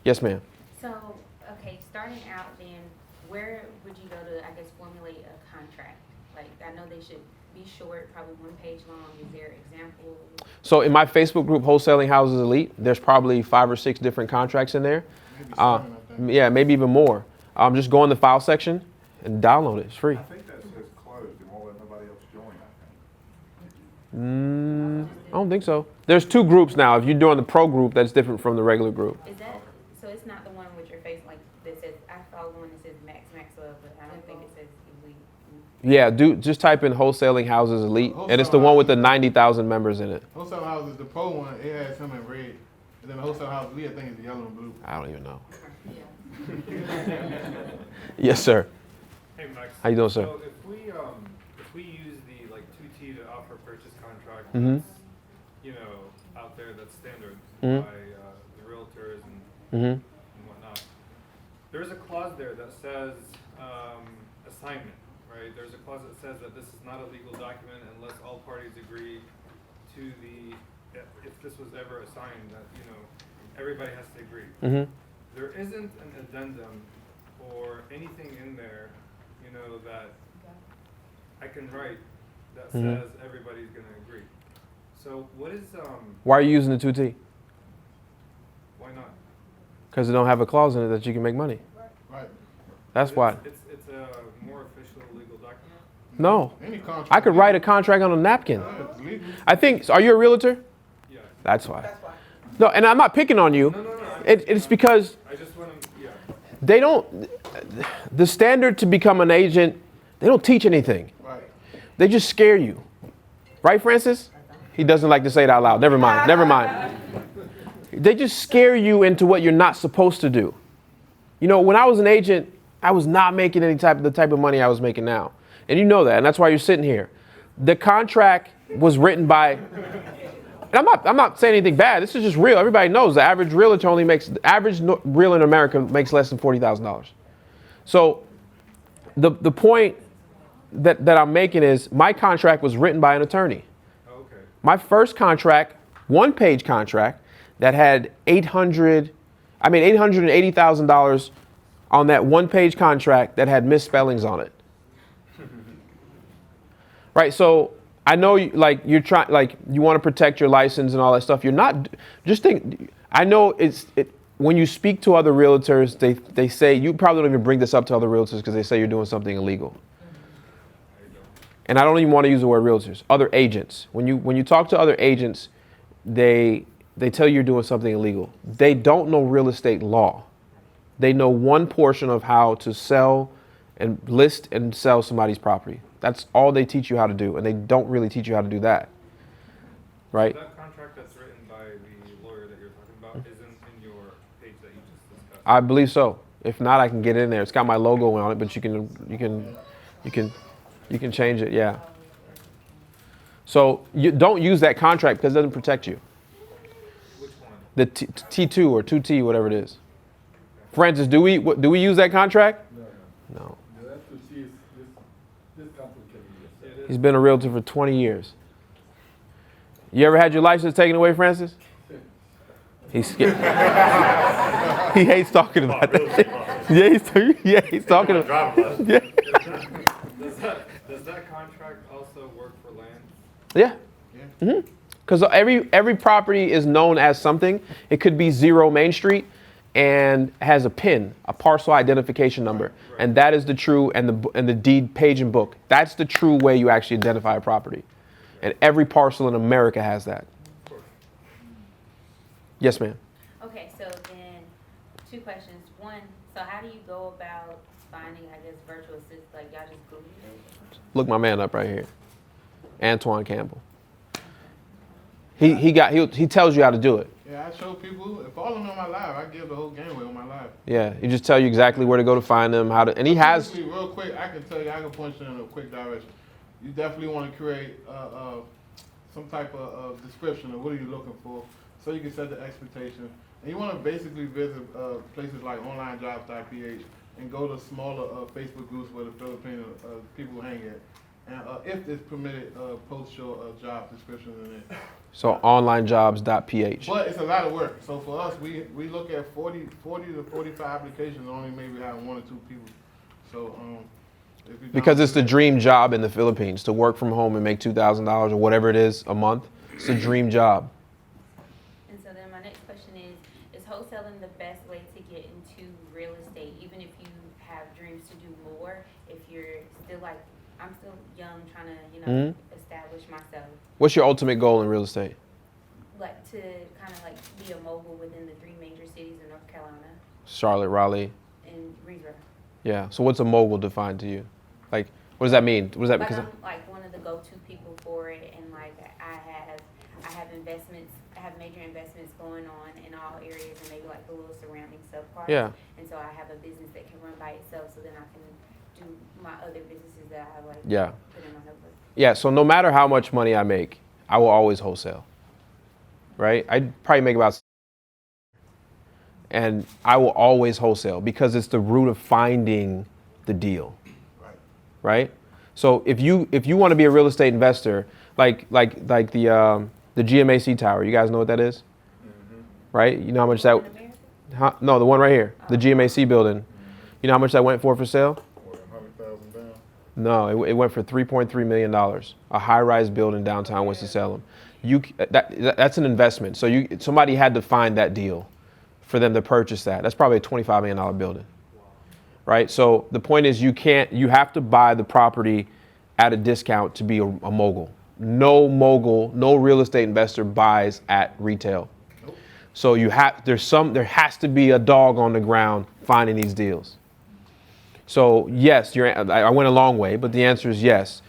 Yes, ma'am. So, okay, starting out then, where would you go to, I guess, formulate a contract? Like, I know they should be short, probably 1 page long. Is there examples? So in my Facebook group, Wholesaling Houses Elite, there's probably 5 or 6 different contracts in there. Maybe 7, I think. Yeah, maybe even more. Just go in the file section and download it. It's free. I think that says closed, it won't let nobody else join, I think. I don't think so. There's 2 groups now. If you're doing the pro group, that's different from the regular group. Is that, so it's not the one with your face like that says, I follow one that says Maxwell, but I don't think it says Elite. Yeah, just type in Wholesaling Houses Elite, and it's the one with the 90,000 members in it. Wholesale House is the pro one. It has some in red. And then the Wholesale House Lee, I think, is the yellow and blue. I don't even know. Yeah. Yes, sir. Hey, Max. How you doing, sir? So if we use the 2T to offer purchase contract, Mhm. that's, out there, that's standard Mhm. by the realtors and Mm-hmm. whatnot. There's a clause there that says assignment, right? There's a clause that says that this is not a legal document unless all parties agree to if this was ever assigned, that everybody has to agree. Mm-hmm. There isn't an addendum or anything in there, that I can write that Mhm. says everybody's gonna agree. So what is, Why are you using the 2T? why not? Because it don't have a clause in it that you can make money. Right. That's why. It's a more official legal document. No. Any contract. I could write a contract on a napkin. It's legal. I think, so are you a realtor? Yeah. That's why. That's why. No, and I'm not picking on you. No. It's because I just want to, yeah. they don't, the standard to become an agent, they don't teach anything. Right. They just scare you. Right, Francis? He doesn't like to say it out loud. Never mind. They just scare you into what you're not supposed to do. When I was an agent, I was not making the type of money I was making now. And you know that, and that's why you're sitting here. The contract was written by, and I'm not saying anything bad. This is just real. Everybody knows the average realtor real in America makes less than $40,000. So the point that I'm making is my contract was written by an attorney. Okay. My first contract one-page contract that had $880,000 on that one-page contract that had misspellings on it. Right, so I know you're trying, you want to protect your license and all that stuff. You're not, just think, I know when you speak to other realtors, they say, you probably don't even bring this up to other realtors because they say you're doing something illegal. And I don't even want to use the word realtors, other agents. When you talk to other agents, they tell you you're doing something illegal. They don't know real estate law. They know one portion of how to sell and list and sell somebody's property. That's all they teach you how to do, and they don't really teach you how to do that, right? So that contract that's written by the lawyer that you're talking about isn't in your page that you just discussed? I believe so. If not, I can get it in there. It's got my logo on it, but you can change it, yeah. So you don't use that contract because it doesn't protect you. Which one? The T2 or 2T, whatever it is. Francis, do we use that contract? No. He's been a realtor for 20 years. You ever had your license taken away, Francis? He's scared. He hates talking about that. Yeah, he's talking about. Yeah. Does that contract also work for land? Yeah. Because every property is known as something. It could be 0 Main Street and has a PIN, a parcel identification number, and that is the true and the deed page and book. That's the true way you actually identify a property, and every parcel in America has that. Yes, ma'am. Okay, so then 2 questions. One, so how do you go about finding, I guess, virtual assistants? Like y'all just Google it? Look my man up right here, Antoine Campbell. He tells you how to do it. Yeah, I show people. If all of them on my live, I give the whole game away on my live. Yeah, he just tell you exactly where to go to find them, how to, and he has. Real quick, I can tell you, I can point you in a quick direction. You definitely want to create some type of description of what are you looking for, so you can set the expectation. And you want to basically visit places like onlinejobs.ph and go to smaller Facebook groups where the Filipino people hang at. And if it's permitted, post your job description in it. So onlinejobs.ph. But it's a lot of work. So for us, we look at 40 to 45 applications, only maybe have 1 or 2 people. So if you Because it's the dream job in the Philippines, to work from home and make $2,000 or whatever it is a month. It's a dream job. And so then my next question is wholesaling the best way to get into real estate, even if you have dreams to do more, if you're still like, I'm still young, trying to, establish myself. What's your ultimate goal in real estate? Like to kind of like be a mogul within the 3 major cities in North Carolina Charlotte, Raleigh. and Greensboro. Yeah. So what's a mogul defined to you? Like, what does that mean? What does that? Like Because I'm like one of the go-to people for it, and like I have investments, I have major investments going on in all areas, and maybe like the little surrounding subparts. Yeah. And so I have a business that can run by itself, so then I can do my other businesses that I like. Yeah. Put in my notebook. Yeah. So no matter how much money I make, I will always wholesale. Right? I'd probably make about, and I will always wholesale because it's the root of finding the deal. Right? So if you want to be a real estate investor, like the GMAC Tower, you guys know what that is? Right? You know how much that? No, the one right here, the GMAC building. You know how much that went for sale? $100,000 down. No, it went for $3.3 million. A high-rise building downtown Winston-Salem. That's an investment. So somebody had to find that deal for them to purchase that. That's probably a $25 million building. Right? So the point is you have to buy the property at a discount to be a mogul. No mogul, no real estate investor buys at retail. So there has to be a dog on the ground finding these deals. So yes, I went a long way, but the answer is yes.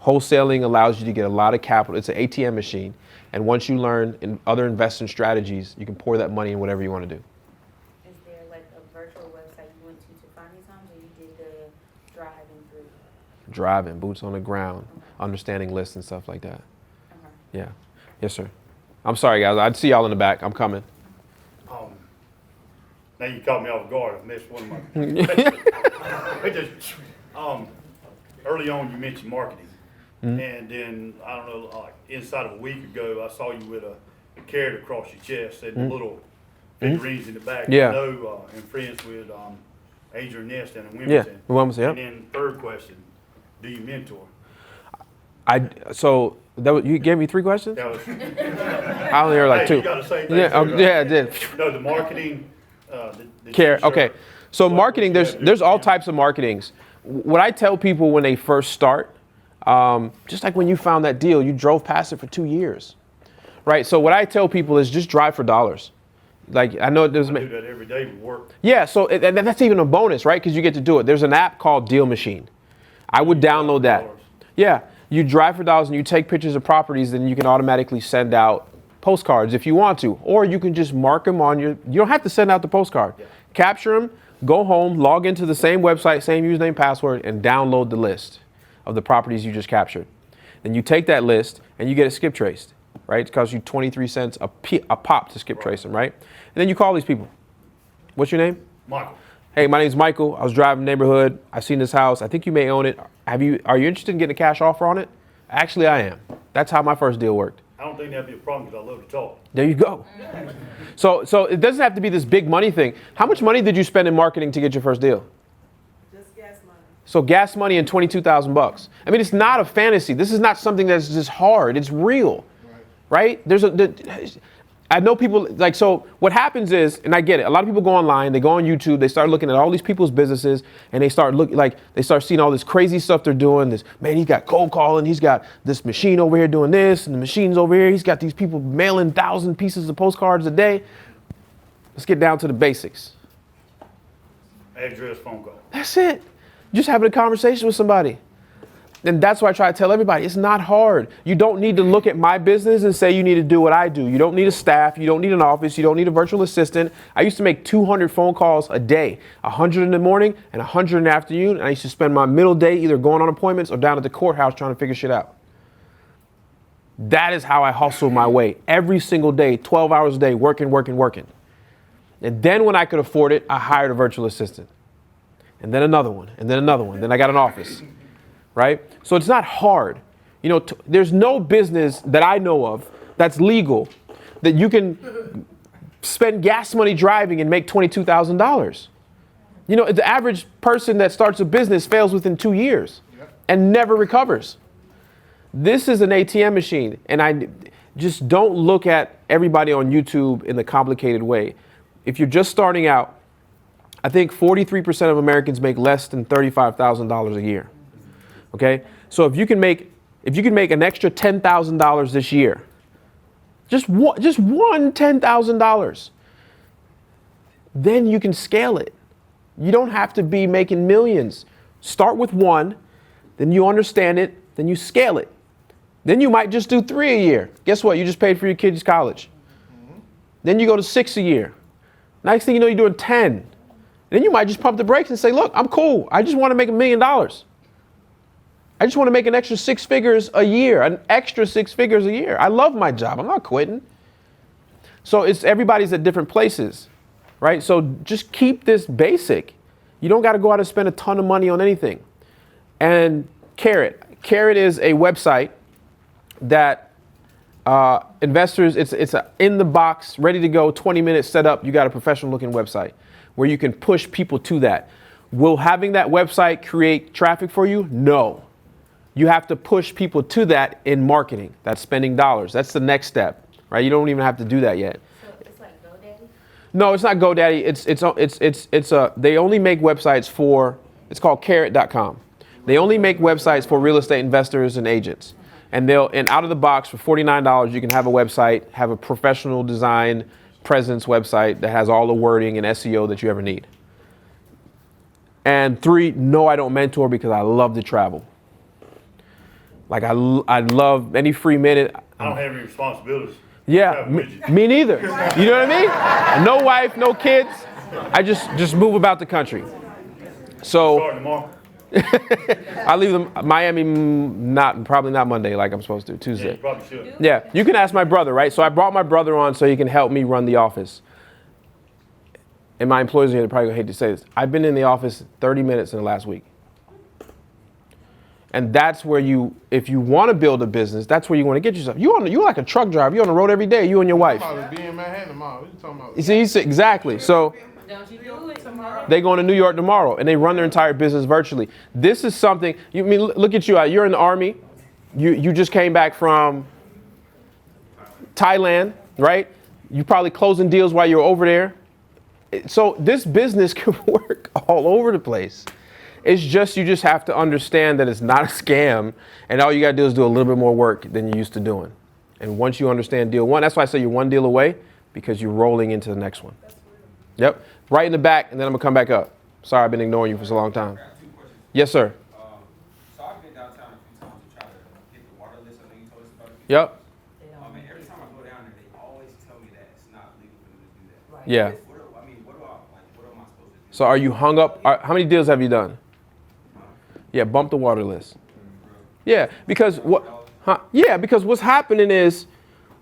Wholesaling allows you to get a lot of capital. It's an ATM machine. And once you learn in other investment strategies, you can pour that money in whatever you want to do. Is there like a virtual website you went to find these homes, or you did the driving through? Driving, boots on the ground, understanding lists and stuff like that. Yeah. Yes, sir. I'm sorry, guys. I'd see y'all in the back. I'm coming. Now you caught me off guard. I missed one of my. Early on, you mentioned marketing, and then I don't know, like inside of a week ago, I saw you with a carried across your chest and the little figurines in the back. Yeah. I know, I'm friends with Adrian Nest and Yeah, Wilmington. Wilmington, yep. And then third question, do you mentor? So you gave me 3 questions? That was, I only heard like hey, 2. you got the same thing. Yeah, too, right? yeah, I did. No, the marketing, the Care. t-shirt. Okay. So What- marketing, what you gotta do there's for all them. types of marketings. What I tell people when they first start, just like when you found that deal, you drove past it for 2 years, right? So what I tell people is just drive for dollars. Like I know there's I do that every day with work. yeah. So and that's even a bonus, right? Because you get to do it. There's an app called Deal Machine. I would download that. Dollars. Yeah. You drive for dollars and you take pictures of properties, then you can automatically send out postcards if you want to, or you can just mark them on you don't have to send out the postcard. Capture them, go home, log into the same website, same username, password, and download the list of the properties you just captured. Then you take that list and you get it skip traced, right? It costs you 23 cents a pop to skip trace them, right? And then you call these people. What's your name? Michael, Hey, my name's Michael. I was driving the neighborhood. I've seen this house. I think you may own it. Are you interested in getting a cash offer on it? Actually, I am. That's how my first deal worked. I don't think that'd be a problem because I love to talk. There you go. So it doesn't have to be this big money thing. How much money did you spend in marketing to get your first deal? Just gas money. So gas money and $22,000. I mean, it's not a fantasy. This is not something that's just hard. It's real, right? I know people like, so what happens is, and I get it, a lot of people go online, they go on YouTube, they start looking at all these people's businesses, and they start seeing all this crazy stuff they're doing. This, man, he's got cold calling, he's got this machine over here doing this, and the machine's over here, he's got these people mailing 1,000 pieces of postcards a day. Let's get down to the basics. Address, phone call. That's it. Just having a conversation with somebody. And that's why I try to tell everybody, it's not hard. You don't need to look at my business and say you need to do what I do. You don't need a staff. You don't need an office. You don't need a virtual assistant. I used to make 200 phone calls a day, 100 in the morning and 100 in the afternoon. And I used to spend my middle day either going on appointments or down at the courthouse trying to figure shit out. That is how I hustle my way every single day, 12 hours a day, working. And then when I could afford it, I hired a virtual assistant. And then another one, and then another one. Then I got an office. Right? So it's not hard. You know, there's no business that I know of that's legal that you can spend gas money driving and make $22,000. You know, the average person that starts a business fails within 2 years and never recovers. This is an ATM machine, and I just don't look at everybody on YouTube in the complicated way. If you're just starting out, I think 43% of Americans make less than $35,000 a year. Okay, so if you can make an extra $10,000 this year, just one $10,000, then you can scale it. You don't have to be making millions. Start with one, then you understand it, then you scale it. Then you might just do 3 a year. Guess what? You just paid for your kids' college. Then you go to 6 a year. Next thing you know, you're doing 10. Then you might just pump the brakes and say, look, I'm cool. I just want to make $1 million. I just want to make an extra 6 figures a year, I love my job. I'm not quitting. So everybody's at different places, right? So just keep this basic. You don't got to go out and spend a ton of money on anything. And Carrot is a website that investors, it's a in the box, ready to go, 20 minutes set up. You got a professional looking website where you can push people to that. Will having that website create traffic for you? No. You have to push people to that in marketing. That's spending dollars. That's the next step, right? You don't even have to do that yet. So it's like GoDaddy? No, it's not GoDaddy. They only make websites for, it's called carrot.com. They only make websites for real estate investors and agents. And out of the box for $49, you can have a website, have a professional design presence website that has all the wording and SEO that you ever need. And 3, no, I don't mentor because I love to travel. Like I love any free minute. I don't have any responsibilities. Yeah, me neither. You know what I mean? No wife, no kids. I just move about the country. So Starting tomorrow. I leave them Miami probably not Monday like I'm supposed to, Tuesday. Yeah, you probably should. Yeah, you can ask my brother, right? So I brought my brother on so he can help me run the office. And my employees are probably gonna hate to say this. I've been in the office 30 minutes in the last week. And that's where if you want to build a business, that's where you want to get yourself. You're like a truck driver. You're on the road every day, you and your wife. I'm about to be in Manhattan tomorrow. What you talking about? You see, exactly. So Don't you do it tomorrow. they going to New York tomorrow, and they run their entire business virtually. This is something, look at you. You're in the Army. You just came back from Thailand, right? You probably closing deals while you're over there. So this business can work all over the place. It's just, you just have to understand that it's not a scam, and all you got to do is do a little bit more work than you used to doing. And once you understand deal one, that's why I say you're one deal away, because you're rolling into the next one. Yep. Right in the back, and then I'm going to come back up. Sorry, I've been ignoring you for so long time. Yes, sir. So I've been downtown a few times to try to get the water list. I know you told us about it. Yep. And every time I go down there, they always tell me that it's not legal for them to do that. Yeah. What am I supposed to do? So are you hung up? How many deals have you done? Yeah, bump the water list. Yeah, because because what's happening is,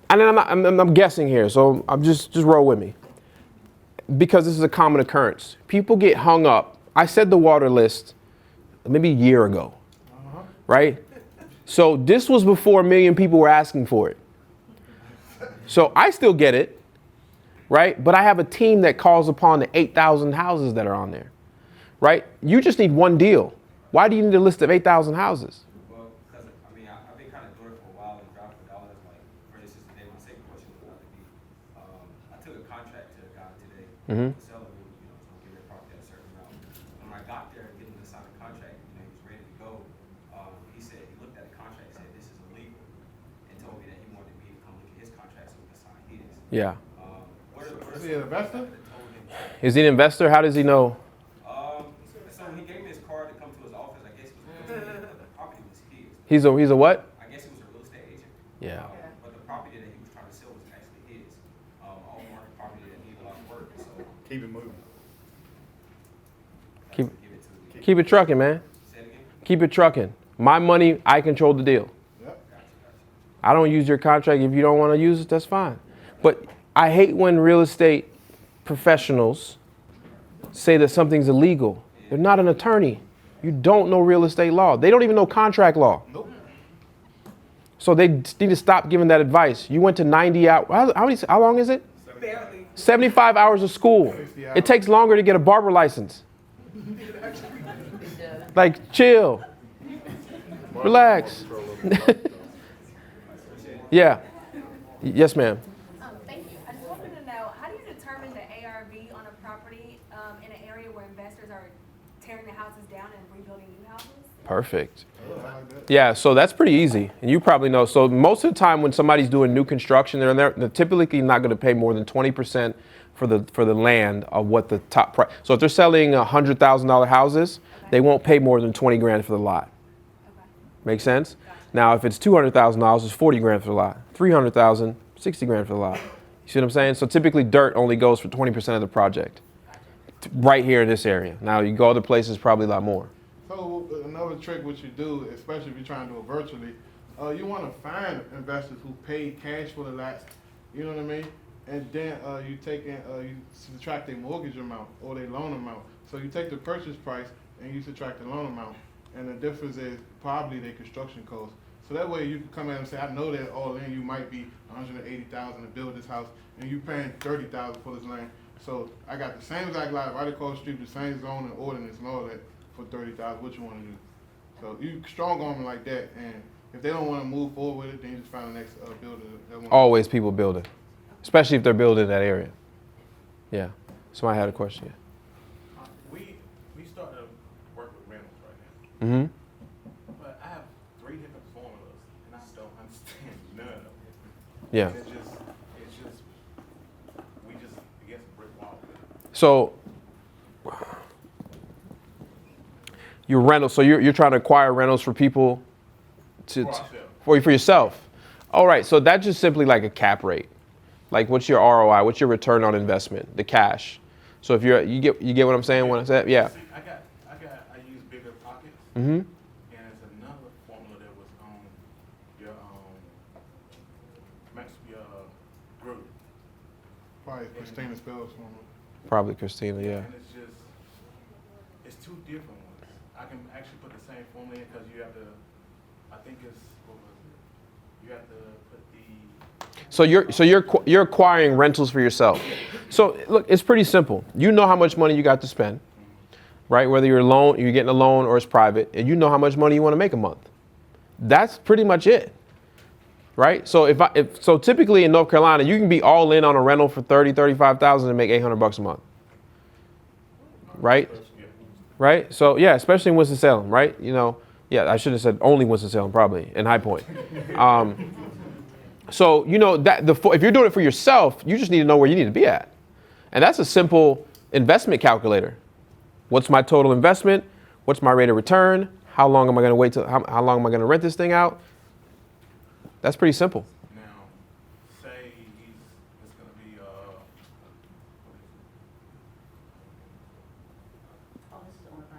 and I'm guessing here, so I'm just roll with me. Because this is a common occurrence. People get hung up. I said the water list maybe a year ago, right? So this was before 1 million people were asking for it. So I still get it, right? But I have a team that calls upon the 8,000 houses that are on there, right? You just need one deal. Why do you need a list of 8,000 houses? Well, because I've been kind of doing it for a while and driving for dollars. Like, for instance, today my second question was about to be, I took a contract to a guy today. Mm-hmm. The seller would, give me a property at a certain amount. When I got there and getting to sign the contract, he was ready to go. He said he looked at the contract and said this is illegal, and told me that he wanted me to come look at his contract so we could sign his. Yeah. Is he an investor? Is he an investor? How does he know? So he gave me his card to come to his office. I guess it was because the property was his. He's a what? I guess he was a real estate agent. Yeah. But the property that he was trying to sell was actually his. All market property that needed a lot of work. So Keep it moving. Keep it trucking, man. Say it again. Keep it trucking. My money, I control the deal. Yep. I don't use your contract. If you don't want to use it, that's fine. But I hate when real estate professionals say that something's illegal. They're not an attorney. You don't know real estate law. They don't even know contract law. Nope. So they need to stop giving that advice. You went to 90 hours. How long is it? Barely. 75 hours of school. 60 It takes longer to get a barber license. Like, chill. Relax. Yeah. Yes, ma'am. Thank you. I just wanted to know, how do you determine the ARV on a property in an area where investors are tearing the houses down and rebuilding new houses? Perfect. Yeah, so that's pretty easy. And you probably know. So most of the time when somebody's doing new construction, they're typically not going to pay more than 20% for the land of what the top price. So if they're selling $100,000 houses, they won't pay more than 20 grand for the lot. Make sense? Now, if it's $200,000, it's 40 grand for the lot. 300,000, 60 grand for the lot. You see what I'm saying? So typically dirt only goes for 20% of the project. Right here in this area. Now you go other places, probably a lot more. So another trick what you do, especially if you're trying to do it virtually, you want to find investors who paid cash for the lots, you know what I mean? And then you take in, you subtract their mortgage amount or their loan amount. So you take the purchase price and you subtract the loan amount. And the difference is probably their construction costs. So that way you can come in and say, I know that all in you might be $180,000 to build this house, and you paying $30,000 for this land. So I got the same exact lot right across the street, the same zone and ordinance and all that for $30,000. What you want to do? So you strong on them like that, and if they don't want to move forward with it, then you just find the next builder. Always people building, especially if they're building in that area. Yeah. Somebody had a question. We started to work with rentals right now. Mm-hmm. But I have 3 different formulas, and I don't understand none of it. Yeah. And we just against a brick wall. So your rental. So you're trying to acquire rentals for people for yourself. All right. So that's just simply like a cap rate. Like, what's your ROI? What's your return on investment? The cash. So if you get what I'm saying when I said, yeah. See, I use bigger pockets. Mm-hmm. And there's another formula that was on your Maxwell group. Probably Christina Spells formula. Probably Christina, yeah. And it's 2 different ones. I can actually put the same formula in because you have to, I think it's, what was it? You have to put the. So you're acquiring rentals for yourself. So look, it's pretty simple. You know how much money you got to spend, right? Whether you're getting a loan or it's private, and you know how much money you want to make a month. That's pretty much it, right? So so typically in North Carolina, you can be all in on a rental for $35,000 and make $800 a month, right? Right? So yeah, especially in Winston-Salem, right? You know, yeah, I should have said only Winston-Salem probably, in High Point. So you know that if you're doing it for yourself, you just need to know where you need to be at, and that's a simple investment calculator. What's my total investment? What's my rate of return? How long am I going to wait till? How long am I going to rent this thing out? That's pretty simple. Now, say it's going to be,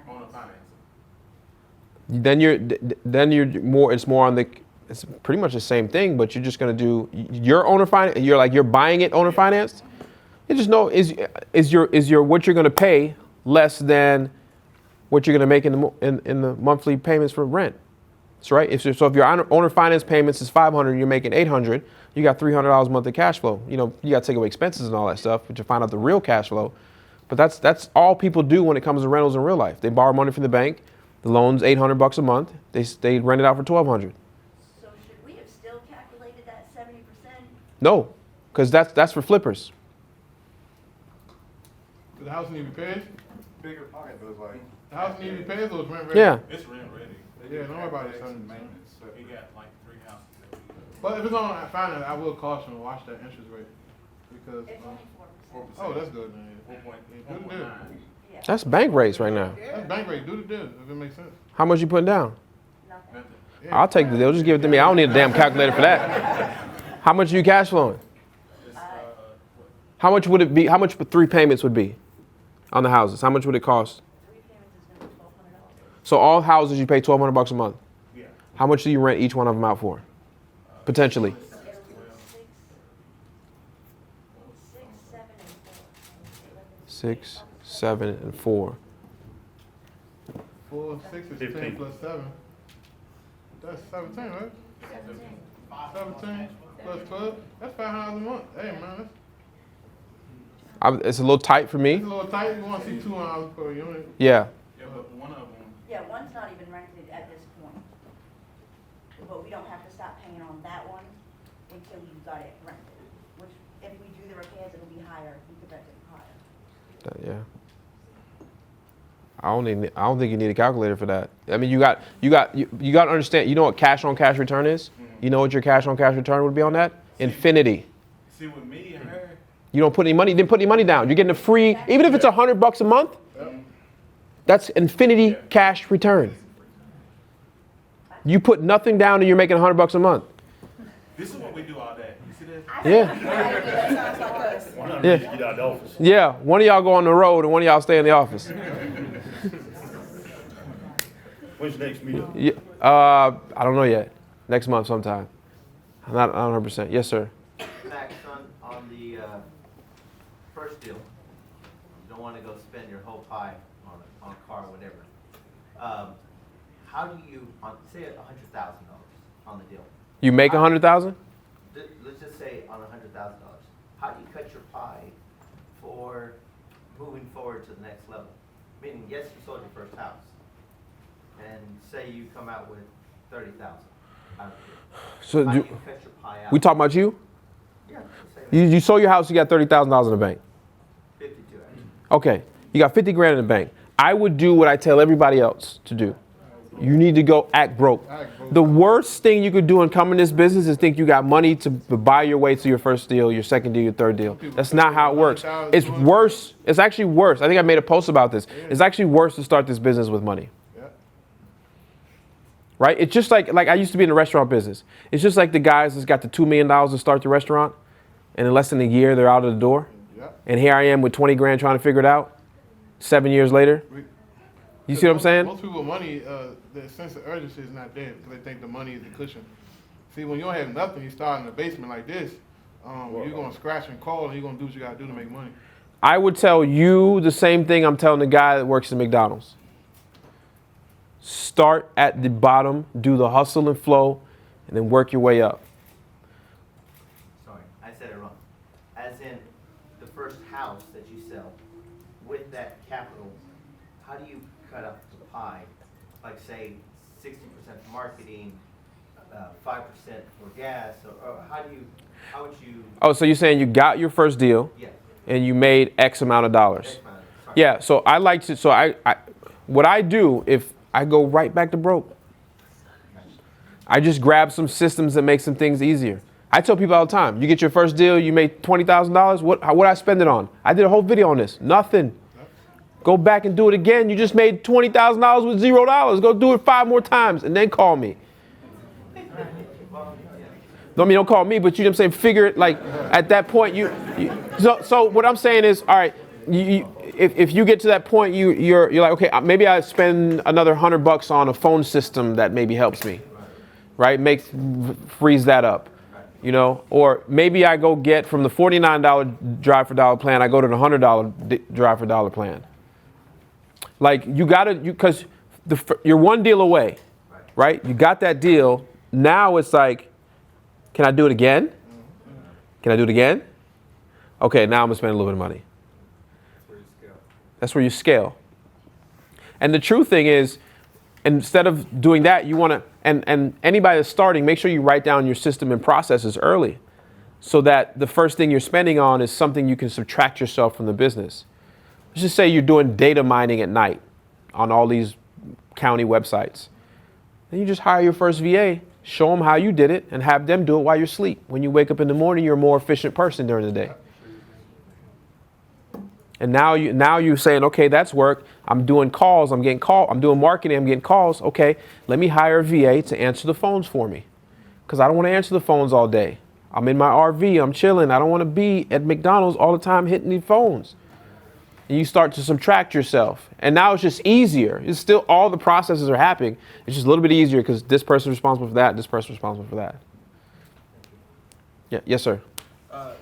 owner financing. Then you're more. It's more on the. It's pretty much the same thing, but you're just going to do your owner finance. You're buying it owner financed. You just know is your what you're going to pay less than what you're going to make in the monthly payments for rent. That's right. If your owner finance payments is $500, you're making $800. You got $300 a month of cash flow. You know, you got to take away expenses and all that stuff, but you find out the real cash flow. But that's all people do when it comes to rentals in real life. They borrow money from the bank. The loan's $800 a month. They rent it out for $1,200. So should we have still calculated that 70%? No, because that's for flippers. The house need to be paid? Bigger pocket, but it's like. The house need to be paid or it's rent ready? Yeah. It's rent ready. Yeah, don't worry about it, son. Maintenance, so he got like 3 houses that we. But if it's on finance, I will caution, watch that interest rate. Because, It's only 4%. oh, that's good, man. 4.9. Yeah. That's bank rates right now. That's bank rate, do the deal, if it makes sense. How much you putting down? Nothing. Yeah. I'll take the deal. Just give it to me. I don't need a damn calculator for that. How much are you cash flowing? How much would it be? How much 3 payments would be on the houses? How much would it cost? 3 payments is going to be $1,200. So all houses you pay $1,200 a month. Yeah. How much do you rent each one of them out for? Potentially. It'll be 6, 7, and 4. 6, 7, and 4. 4, 6 is 10 15. plus 7. That's 17, right? 17 plus 12. That's $500 a month. Hey, man, It's a little tight for me. it's a little tight. You want to see $200 per unit. Yeah. Yeah, but one of them. Yeah, one's not even rented at this point. But we don't have to stop paying on that one until you got it rented. Which, if we do the repairs, it'll be higher. We could rent it higher. Yeah. I don't think you need a calculator for that. I mean, you got to understand. You know what cash on cash return is? You know what your cash on cash return would be on that? Infinity. See, with me and her. You don't put any money. Didn't put any money down. You're getting a free, even if it's $100 a month. That's infinity cash return. You put nothing down and you're making $100 a month. This is what we do all day. You see this? Yeah. That sounds like us. One of Yeah. them needs to get out of the office. Yeah. One of y'all go on the road and one of y'all stay in the office. When's the next meeting? Yeah. I don't know yet. Next month sometime. I'm not 100%. Yes, sir. Max, on the first deal, you don't want to go spend your whole pie on a car or whatever. How do you, say $100,000 on the deal? You make 100,000? Let's just say on $100,000. How do you cut your pie for moving forward to the next level? Meaning, yes, you sold your first house, and say you come out with 30,000 out of it. So How do you cut your pie out? we talking about you? Yeah, let's say You sold your house. You got $30,000 in the bank. 52 actually. Okay. You got 50 grand in the bank. I would do what I tell everybody else to do. You need to go act broke. The worst thing you could do in coming this business is think you got money to buy your way to your first deal, your second deal, your third deal. That's not how it works. It's worse. It's actually worse. I think I made a post about this. It's actually worse to start this business with money. Right? It's just like I used to be in the restaurant business. It's just like the guys that's got the $2 million to start the restaurant, and in less than a year they're out of the door. And here I am with 20 grand trying to figure it out 7 years later. You see what I'm saying? Most people with money, the sense of urgency is not there because they think the money is the cushion. See, when you don't have nothing, you start in the basement like this, you're going to scratch and call and you're going to do what you got to do to make money. I would tell you the same thing I'm telling the guy that works at McDonald's. Start at the bottom, do the hustle and flow, and then work your way up. Sorry, I said it wrong. As in, the first house that you sell, with that capital, how do you cut up the pie? Like say 60% for marketing, 5% for gas, or how would you? Oh, so you're saying you got your first deal, Yeah. and you made X amount of dollars. X amount, sorry. Yeah, so I like to, so I what I do, if I go right back to broke, I just grab some systems that make some things easier. I tell people all the time, you get your first deal, you made $20,000, what I spend it on? I did a whole video on this, nothing. Go back and do it again. You just made $20,000 with $0. Go do it 5 more times and then call me. Don't call me, but you know what I'm saying? Figure it like at that point. So what I'm saying is, all right, if you get to that point, you're like, okay, maybe I spend another $100 on a phone system that maybe helps me, right? Freeze that up, you know? Or maybe I go get from the $49 drive for dollar plan, I go to the $100 drive for dollar plan. Like because you're one deal away, right? You got that deal. Now it's like, can I do it again? Can I do it again? Okay, now I'm gonna spend a little bit of money. That's where you scale. And the true thing is, instead of doing that, you wanna, and anybody that's starting, make sure you write down your system and processes early so that the first thing you're spending on is something you can subtract yourself from the business. Let's just say you're doing data mining at night on all these county websites. Then you just hire your first VA, show them how you did it, and have them do it while you're asleep. When you wake up in the morning, you're a more efficient person during the day. And now you're saying, okay, that's work. I'm doing calls, I'm doing marketing, I'm getting calls. Okay, let me hire a VA to answer the phones for me. Because I don't want to answer the phones all day. I'm in my RV, I'm chilling. I don't want to be at McDonald's all the time hitting the phones. And you start to subtract yourself. And now it's just easier. It's still, all the processes are happening. It's just a little bit easier because this person's responsible for that, this person's responsible for that. Yeah, yes, sir.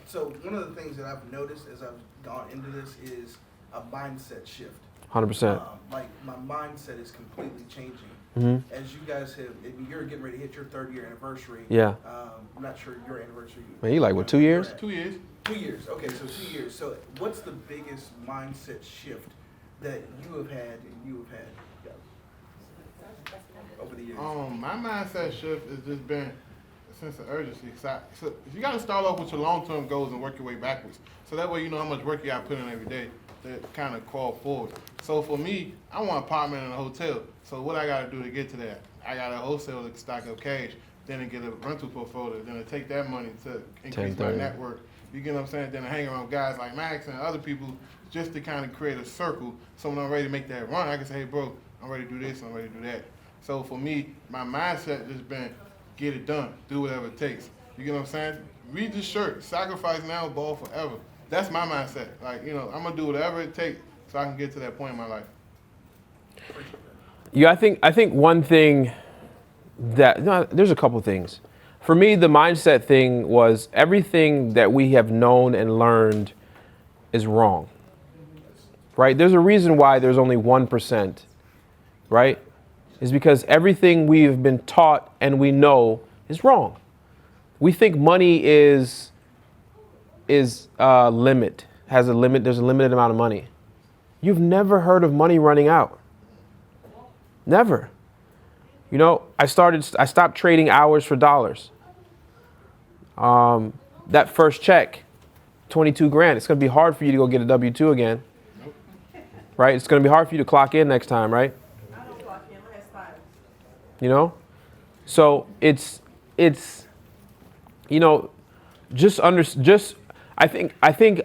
So one of the things that I've noticed as I've gone into this is a mindset shift. 100%. Like my mindset is completely changing. Mm-hmm. As you guys have, you're getting ready to hit your 3rd-year anniversary. Yeah. I'm not sure your anniversary. Man, you like, what, 2 years? 2 years. 2 years. Okay, so 2 years. So what's the biggest mindset shift that you have had over the years? My mindset shift has just been a sense of urgency. So you got to start off with your long-term goals and work your way backwards. So that way you know how much work you got to put in every day to kind of crawl forward. So for me, I want an apartment in a hotel. So what I got to do to get to that? I got to wholesale to stock up cash, then to get a rental portfolio, then to take that money to increase my network. You get what I'm saying? Then I hang around guys like Max and other people just to kind of create a circle. So when I'm ready to make that run, I can say, hey, bro, I'm ready to do this, I'm ready to do that. So for me, my mindset has been get it done, do whatever it takes. You get what I'm saying? Read the shirt, sacrifice now, ball forever. That's my mindset. Like, you know, I'm going to do whatever it takes so I can get to that point in my life. Yeah, I think one thing there's a couple things. For me, the mindset thing was everything that we have known and learned is wrong, right? There's a reason why there's only 1%, right? Is because everything we've been taught and we know is wrong. We think money is a limit, has a limit, there's a limited amount of money. You've never heard of money running out. Never. You know, I stopped trading hours for dollars. That first check, 22 grand, it's gonna be hard for you to go get a W-2 again. Right? It's gonna be hard for you to clock in next time, right? I don't clock in, I have time. You know? So it's you know, I think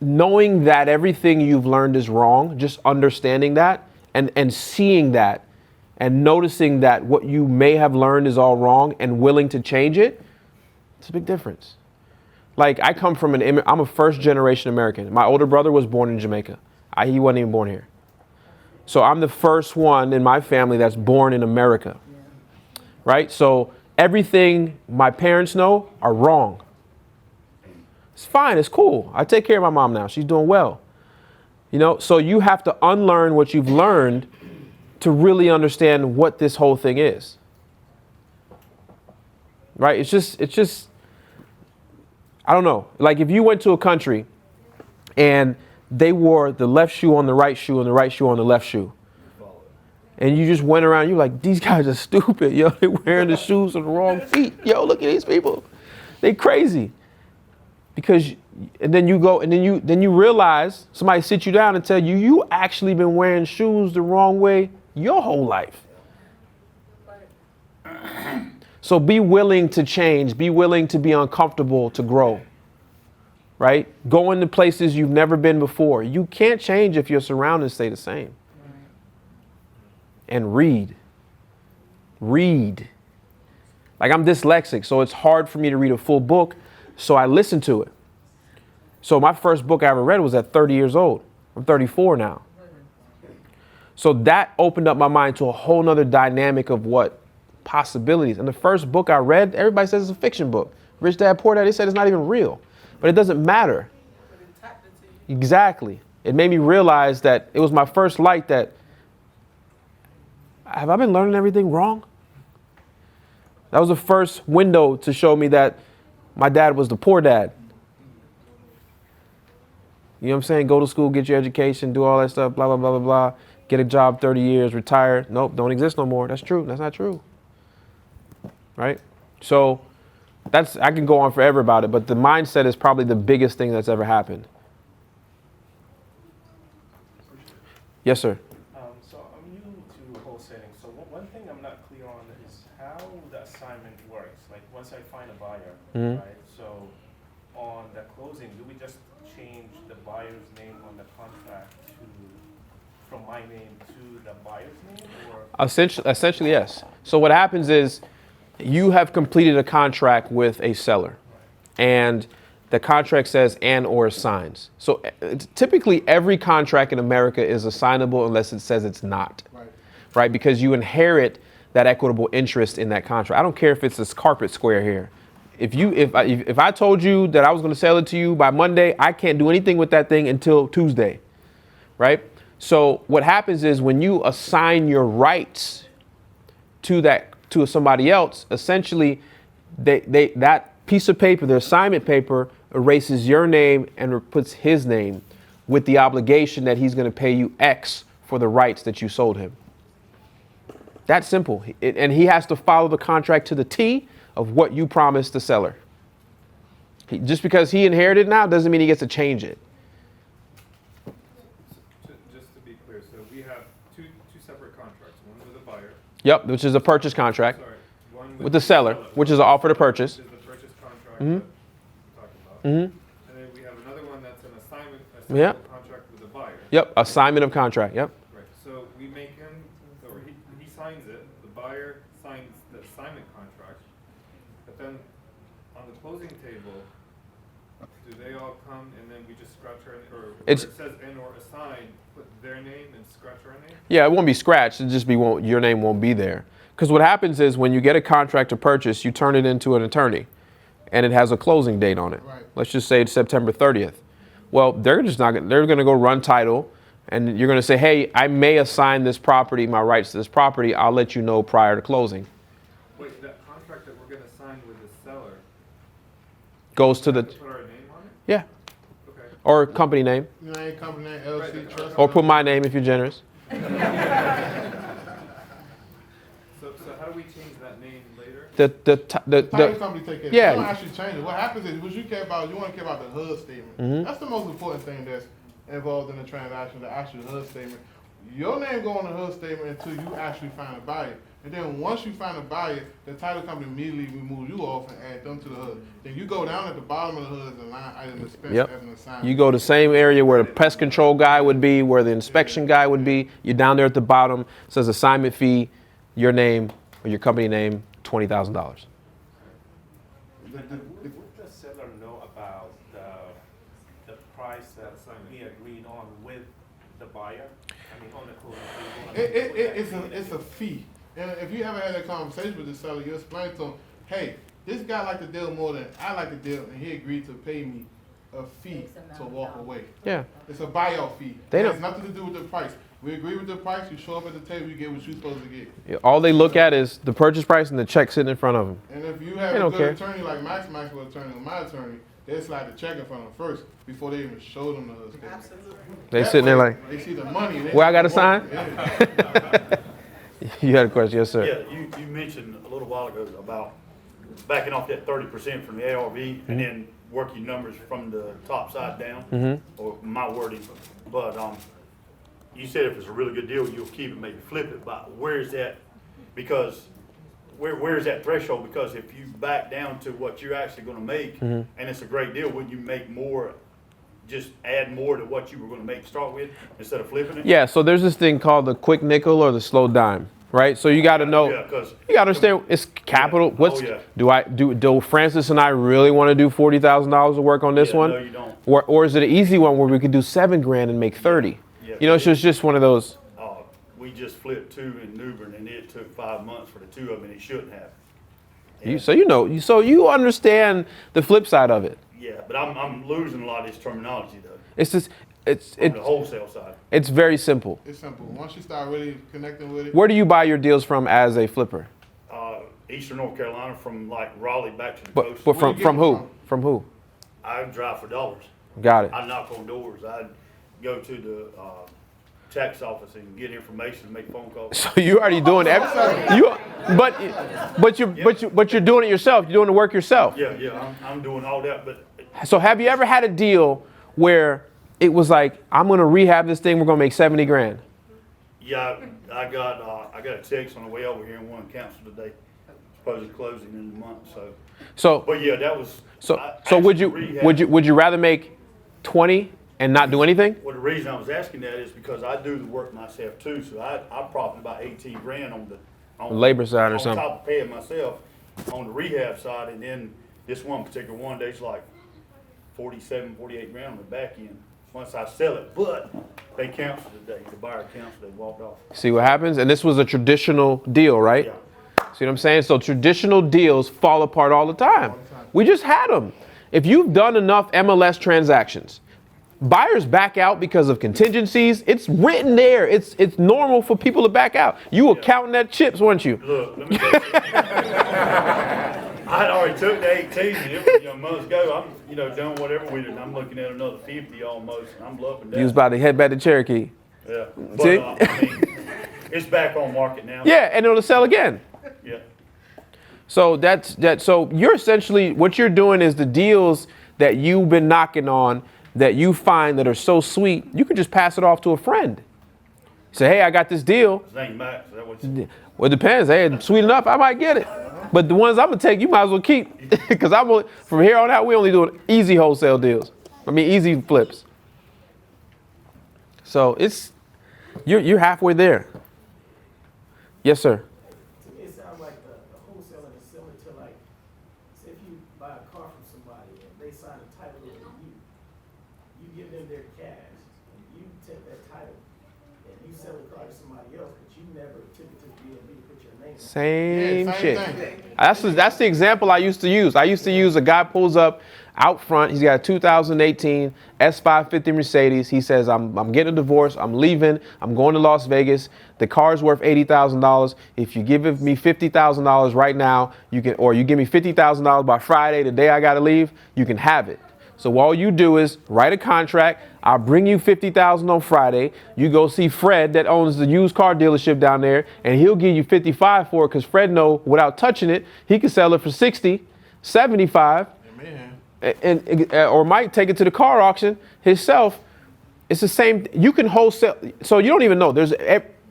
knowing that everything you've learned is wrong, just understanding that and seeing that and noticing that what you may have learned is all wrong and willing to change it, it's a big difference. Like I come from I'm a first generation American. My older brother was born in Jamaica. He wasn't even born here. So I'm the first one in my family that's born in America, right? So everything my parents know are wrong. It's fine, it's cool. I take care of my mom now. She's doing well. You know, so you have to unlearn what you've learned to really understand what this whole thing is. Right? It's just, I don't know. Like if you went to a country and they wore the left shoe on the right shoe and the right shoe on the left shoe, and you just went around, you're like, these guys are stupid. Yo, they're wearing the shoes on the wrong feet. Yo, look at these people. They crazy. Because, and then you go, and then you realize, somebody sit you down and tell you, you actually been wearing shoes the wrong way your whole life. So be willing to change. Be willing to be uncomfortable to grow. Right? Go into places you've never been before. You can't change if your surroundings stay the same. And read. Read. Like I'm dyslexic, so it's hard for me to read a full book, so I listen to it. So my first book I ever read was at 30 years old. I'm 34 now. So that opened up my mind to a whole nother dynamic of what possibilities. And the first book I read, everybody says it's a fiction book. Rich Dad, Poor Dad, they said it's not even real. But it doesn't matter. Exactly. It made me realize that it was my first light that, have I been learning everything wrong? That was the first window to show me that my dad was the poor dad. You know what I'm saying? Go to school, get your education, do all that stuff, blah, blah, blah, blah, blah. Get a job 30 years, retire. Nope, don't exist no more. That's true. That's not true. Right? So I can go on forever about it, but the mindset is probably the biggest thing that's ever happened. Yes, sir. So I'm new to wholesaling. So one thing I'm not clear on is how the assignment works. Like once I find a buyer, right? So on the closing, do we just change the buyer's name on the contract from my name to the buyer's name? Or? Essentially, yes. So what happens is you have completed a contract with a seller, and the contract says and or assigns. So typically every contract in America is assignable unless it says it's not, right? Because you inherit that equitable interest in that contract. I don't care if it's this carpet square here. If I told you that I was going to sell it to you by Monday, I can't do anything with that thing until Tuesday, right? So what happens is when you assign your rights to somebody else, essentially that piece of paper, the assignment paper, erases your name and puts his name with the obligation that he's going to pay you X for the rights that you sold him. That's simple. And he has to follow the contract to the T of what you promised the seller. Just because he inherited now doesn't mean he gets to change it. Just to be clear, so we have two separate contracts. One with the buyer. Yep, which is a purchase contract. Sorry, one with the seller, which is an offer to purchase. Which is the purchase contract Mm-hmm. that we talked about. Mm-hmm. And then we have another one that's an assignment contract with the buyer. Yep, assignment of contract. Yep. Right. So we make him, or he signs it. The buyer signs the assignment contract. But then on the closing table, do they all come and then we just scratch our or it says and or assign, put their name and scratch our name? Yeah, it won't be scratched. It just be your name won't be there. Because what happens is when you get a contract to purchase, you turn it into an attorney, and it has a closing date on it. Right. Let's just say it's September 30th. Well, they're going to go run title, and you're going to say, hey, I may assign this property, my rights to this property. I'll let you know prior to closing. Wait, that contract that we're going to sign with the seller Goes to the put our name on it? yeah, Okay. or company name, Name, company name, LLC, trust. or put my name if you're generous. So how do we change that name later? The Title company take care of it. yeah. You don't actually change it. What happens is what you want to care about the HUD statement. Mhm. That's the most important thing that's involved in the transaction, the actual HUD statement. Your name go on the HUD statement until you actually find a buyer. And then once you find a buyer, the title company immediately remove you off and add them to the HUD. Then you go down at the bottom of the HUD as a line item expense as an assignment. You go the same area where the pest control guy would be, where the inspection guy would be. You're down there at the bottom. It says assignment fee, your name or your company name, $20,000. Would the seller know about the price that we agreed on with the buyer? I mean, on the closing table? It's a fee. And if you ever had a conversation with the seller, you explain to him, hey, this guy like the deal more than I like the deal, and he agreed to pay me a fee to walk away. Yeah. It's a buyout fee. They It don't- has nothing to do with the price. We agree with the price. You show up at the table, you get what you're supposed to get. Yeah, all they look at is the purchase price and the check sitting in front of them. And if you have They a don't good care. attorney like Maxwell attorney or my attorney, they slide the check in front of them first before they even show them the statement. Absolutely. They That sitting there way, like, they see the money. They where I gotta sign? Yeah. You had a question, yes, sir. Yeah, you mentioned a little while ago about backing off that 30% from the ARV and then working numbers from the top side down, or my wording. But you said if it's a really good deal, you'll keep it, maybe flip it. But where is that? Because where is that threshold? Because if you back down to what you're actually going to make, and it's a great deal, wouldn't you make more? Just add more to what you were going to make to start with instead of flipping it? Yeah, so there's this thing called the quick nickel or the slow dime, right? So you got to know, Yeah, 'cause- you got to understand it's capital. What's yeah. do Francis and I really want to do $40,000 of work on this Yeah, one? no, you don't. Or is it an easy one where we could do $7,000 and make 30? Yeah. You know, it's just one of those. We just flipped 2 in New Bern, and it took 5 months for the 2 of them, and it shouldn't have. So you understand the flip side of it. Yeah, but I'm losing a lot of this terminology though. It's just On the wholesale side. it's very simple. It's simple. Once you start really connecting with it. Where do you buy your deals from as a flipper? Eastern North Carolina, from like Raleigh back to the But coast. from who? From who? I drive for dollars. Got it. I knock on doors. I go to the tax office and get information and make phone calls. So you already doing but you're doing it yourself. You're doing the work yourself. Yeah, I'm doing all that. But So have you ever had a deal where it was like, I'm gonna rehab this thing, we're gonna make $70,000? yeah, I got a text on the way over here and one canceled today. Supposedly closing in the month. So But yeah, that was. so would you rather make 20 and not do anything? Well, the reason I was asking that is because I do the work myself too, so I profit about 18 grand on the Labor side or on something. top of paying myself on the rehab side, and then this one particular one, there's like 47, 48 grand on the back end once I sell it. But they canceled today. The buyer canceled. They walked off. See what happens? And this was a traditional deal, right? Yeah. See what I'm saying? So traditional deals fall apart all the time. We just had them. If you've done enough MLS transactions, buyers back out because of contingencies. It's written there. It's normal for people to back out. You were counting that chips, weren't you? Look, let me tell you. I had already took the 18, and it was, months ago. I'm, doing whatever we did. I'm looking at another 50 almost, and I'm loving that. You was about to head back to Cherokee. Yeah. But, See? It's back on market now. Yeah, and it'll sell again. Yeah. So that's that. So you're essentially, what you're doing is the deals that you've been knocking on that you find that are so sweet, you can just pass it off to a friend. Say, hey, I got this deal. His name Max. Is that what you Well, it depends. Hey, it's sweet enough, I might get it. But the ones I'm gonna take, you might as well keep, because from here on out, we only doing easy wholesale deals. Easy flips. So you're halfway there. Yes, sir. To me, it sounds like the wholesaling is similar to, like, say if you buy a car from somebody and they sign a title over you, you give them their cash, and you take that title, and you sell the car to somebody else, but you never took it to the DMV to put your name on it. Same shit. thing. That's the example I used to use. I used to use a guy pulls up out front. He's got a 2018 S550 Mercedes. He says, I'm getting a divorce. I'm leaving. I'm going to Las Vegas. The car's worth $80,000. If you give me $50,000 right now, you give me $50,000 by Friday, the day I got to leave, you can have it. So all you do is write a contract. I'll bring you $50,000 on Friday. You go see Fred that owns the used car dealership down there, and he'll give you $55 for it because Fred know without touching it, he can sell it for $60, $75, or might take it to the car auction himself. It's the same. You can wholesale. So you don't even know. There's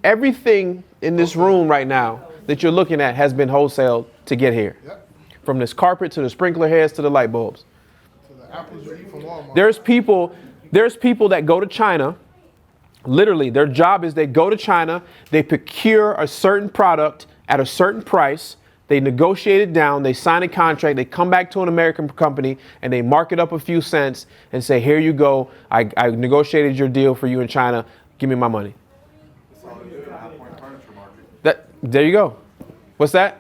everything in this room right now that you're looking at has been wholesaled to get here. Yep. From this carpet to the sprinkler heads to the light bulbs. So the apples you eat from Walmart. There's people that go to China. Literally, their job is they go to China, they procure a certain product at a certain price, they negotiate it down, they sign a contract, they come back to an American company, and they mark it up a few cents and say, here you go, I negotiated your deal for you in China, give me my money. That's all they do in the High Point furniture market. There you go. What's that?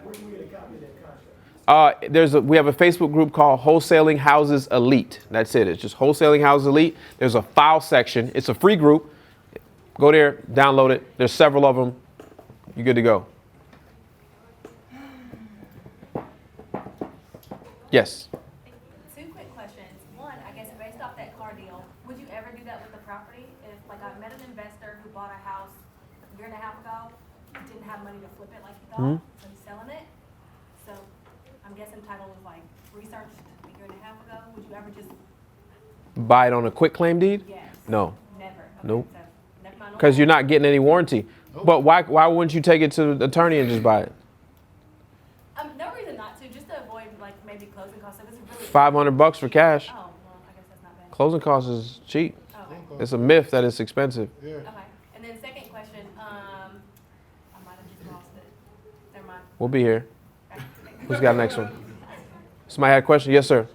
We have a Facebook group called Wholesaling Houses Elite. That's it. It's just Wholesaling Houses Elite. There's a file section. It's a free group. Go there, download it. There's several of them. You're good to go. Yes. Two quick questions. One, I guess based off that car deal, would you ever do that with the property? If, like, I met an investor who bought a house a year and a half ago, didn't have money to flip it like he thought, so he's selling it. So I'm guessing title was like researched a year and a half ago. Would you ever just? Buy it on a quick claim deed? Yes. No. Never. Okay, Nope. so never mind. Because you're not getting any warranty. But why wouldn't you take it to the attorney and just buy it? No reason not to, just to avoid like maybe closing costs. So this is really. $500 for cash. Oh, well, I guess that's not bad. Closing costs is cheap. Oh, okay. It's a myth that it's expensive. Yeah. Okay. And then second question, I might have just lost it. Never mind. We'll be here. Who's got the next one? Somebody had a question? Yes, sir.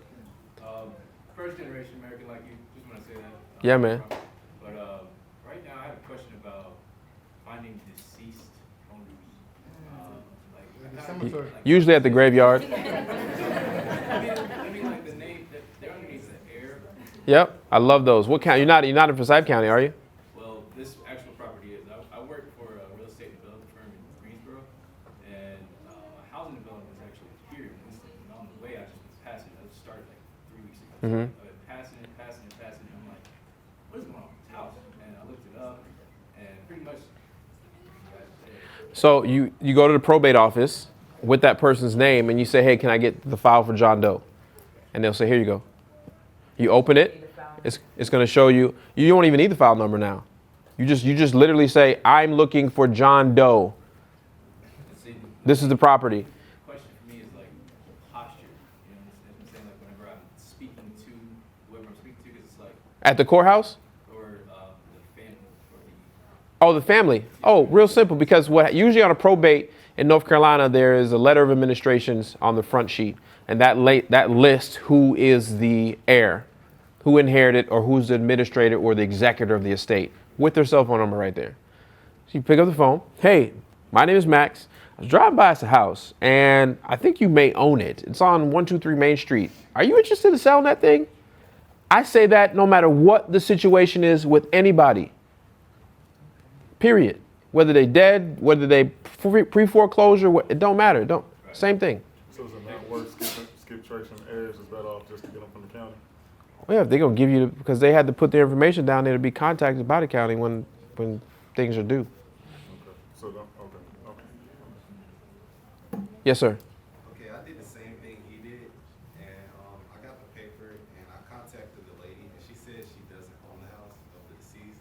First generation American like you, just want to say that. Yeah, man. But right now I have a question about finding deceased owners. In the cemetery. Usually at the graveyard. I mean like the name, they're underneath the air. Yep, I love those. What county? You're not in Forsyth County, are you? Well, this actual property is. I work for a real estate development firm in Greensboro, and a housing development was actually here in Winston. And on the way, I just was passing. I just started like 3 weeks ago. Mhm. I've been passing it. And I'm like, what is going on with this house? And I looked it up, and pretty much. So you go to the probate office with that person's name and you say, hey, can I get the file for John Doe? And they'll say, here you go. You open it. It's going to show you. You don't even need the file number now. You just literally say, I'm looking for John Doe. This is the property. The question for me is like posture. You know what I'm saying? Like whenever I'm speaking to whoever I'm speaking to, because it's like. At the courthouse? Or the family. Oh, the family. Oh, real simple. Because what usually on a probate in North Carolina, there is a letter of administrations on the front sheet. And that lists who is the heir, who inherited, or who's the administrator or the executor of the estate, with their cell phone number right there. So you pick up the phone. Hey, my name is Max. I was driving by this house, and I think you may own it. It's on 123 Main Street. Are you interested in selling that thing? I say that no matter what the situation is with anybody. Period. Whether they dead, whether they pre-foreclosure, it don't matter. Same thing. So is it not worth skip tracing heirs? Is better off just to get them from the county? Well, yeah, they're gonna give you because they had to put their information down there to be contacted by the county when things are due. Okay. So okay. Yes, sir. Okay, I did the same thing he did, and I got the paper and I contacted the lady, and she said she doesn't own the house of the deceased.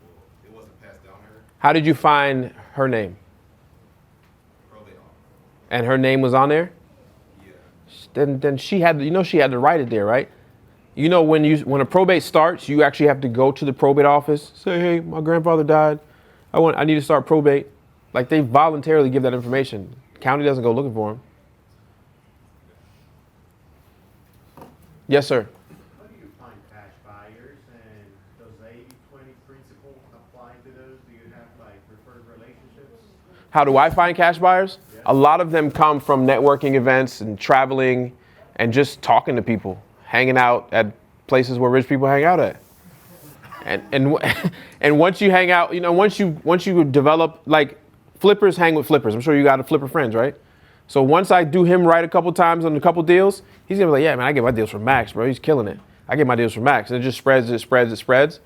Well, it wasn't passed down to her. How did you find her name? Probate office. And her name was on there? Yeah. Then she had she had to write it there, right? You know when a probate starts, you actually have to go to the probate office, say, hey, my grandfather died. I need to start probate. Like they voluntarily give that information. County doesn't go looking for them. Yes, sir. How do you find cash buyers, and does the 80-20 principle apply to those? Do you have like preferred relationships? How do I find cash buyers? Yeah. A lot of them come from networking events and traveling and just talking to people, hanging out at places where rich people hang out at. And once you hang out, once you develop, like flippers hang with flippers. I'm sure you got a flipper friends, right? So once I do him right a couple times on a couple deals, he's gonna be like, yeah, man, I get my deals from Max, bro. He's killing it. I get my deals from Max. And it just spreads.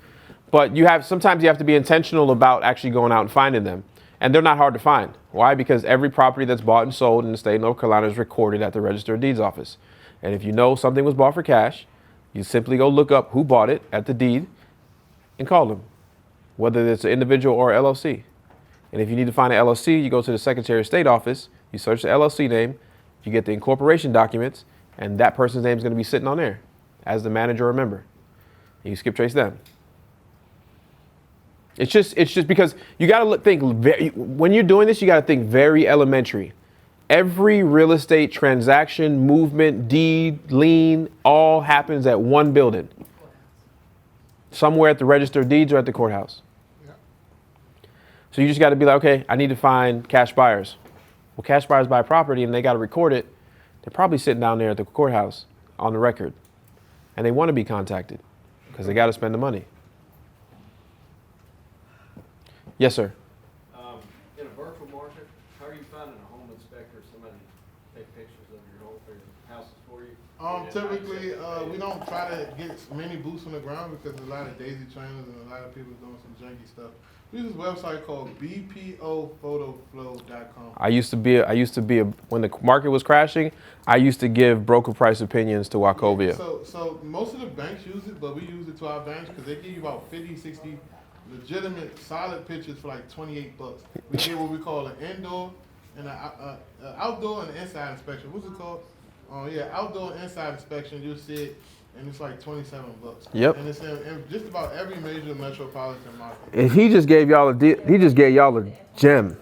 But sometimes you have to be intentional about actually going out and finding them. And they're not hard to find. Why? Because every property that's bought and sold in the state of North Carolina is recorded at the Register of Deeds office. And if you know something was bought for cash, you simply go look up who bought it at the deed and call them, whether it's an individual or LLC. And if you need to find an LLC, you go to the Secretary of State office, you search the LLC name, you get the incorporation documents, and that person's name is going to be sitting on there as the manager or member. And you skip trace them. It's just because you got to think, when you're doing this, you got to think very elementary. Every real estate transaction, movement, deed, lien, all happens at one building. Somewhere at the Register of Deeds or at the courthouse. Yeah. So you just got to be like, okay, I need to find cash buyers. Well, cash buyers buy property and they got to record it. They're probably sitting down there at the courthouse on the record. And they want to be contacted because they got to spend the money. Yes, sir. In a virtual market, how are you finding a home inspector, somebody to take pictures of your whole, or your houses for you? Typically, we don't try to get many boots on the ground because there's a lot of daisy trainers and a lot of people doing some janky stuff. We use a website called bpophotoflow.com. I used to be when the market was crashing, I used to give broker price opinions to Wachovia. So most of the banks use it, but we use it to our banks because they give you about 50, 60 legitimate, solid pictures for like $28. We get what we call an indoor and an outdoor and an inside inspection. What's it called? Outdoor and inside inspection. You'll see it, and it's like $27. Yep. And it's in just about every major metropolitan market. And he just gave y'all a gem.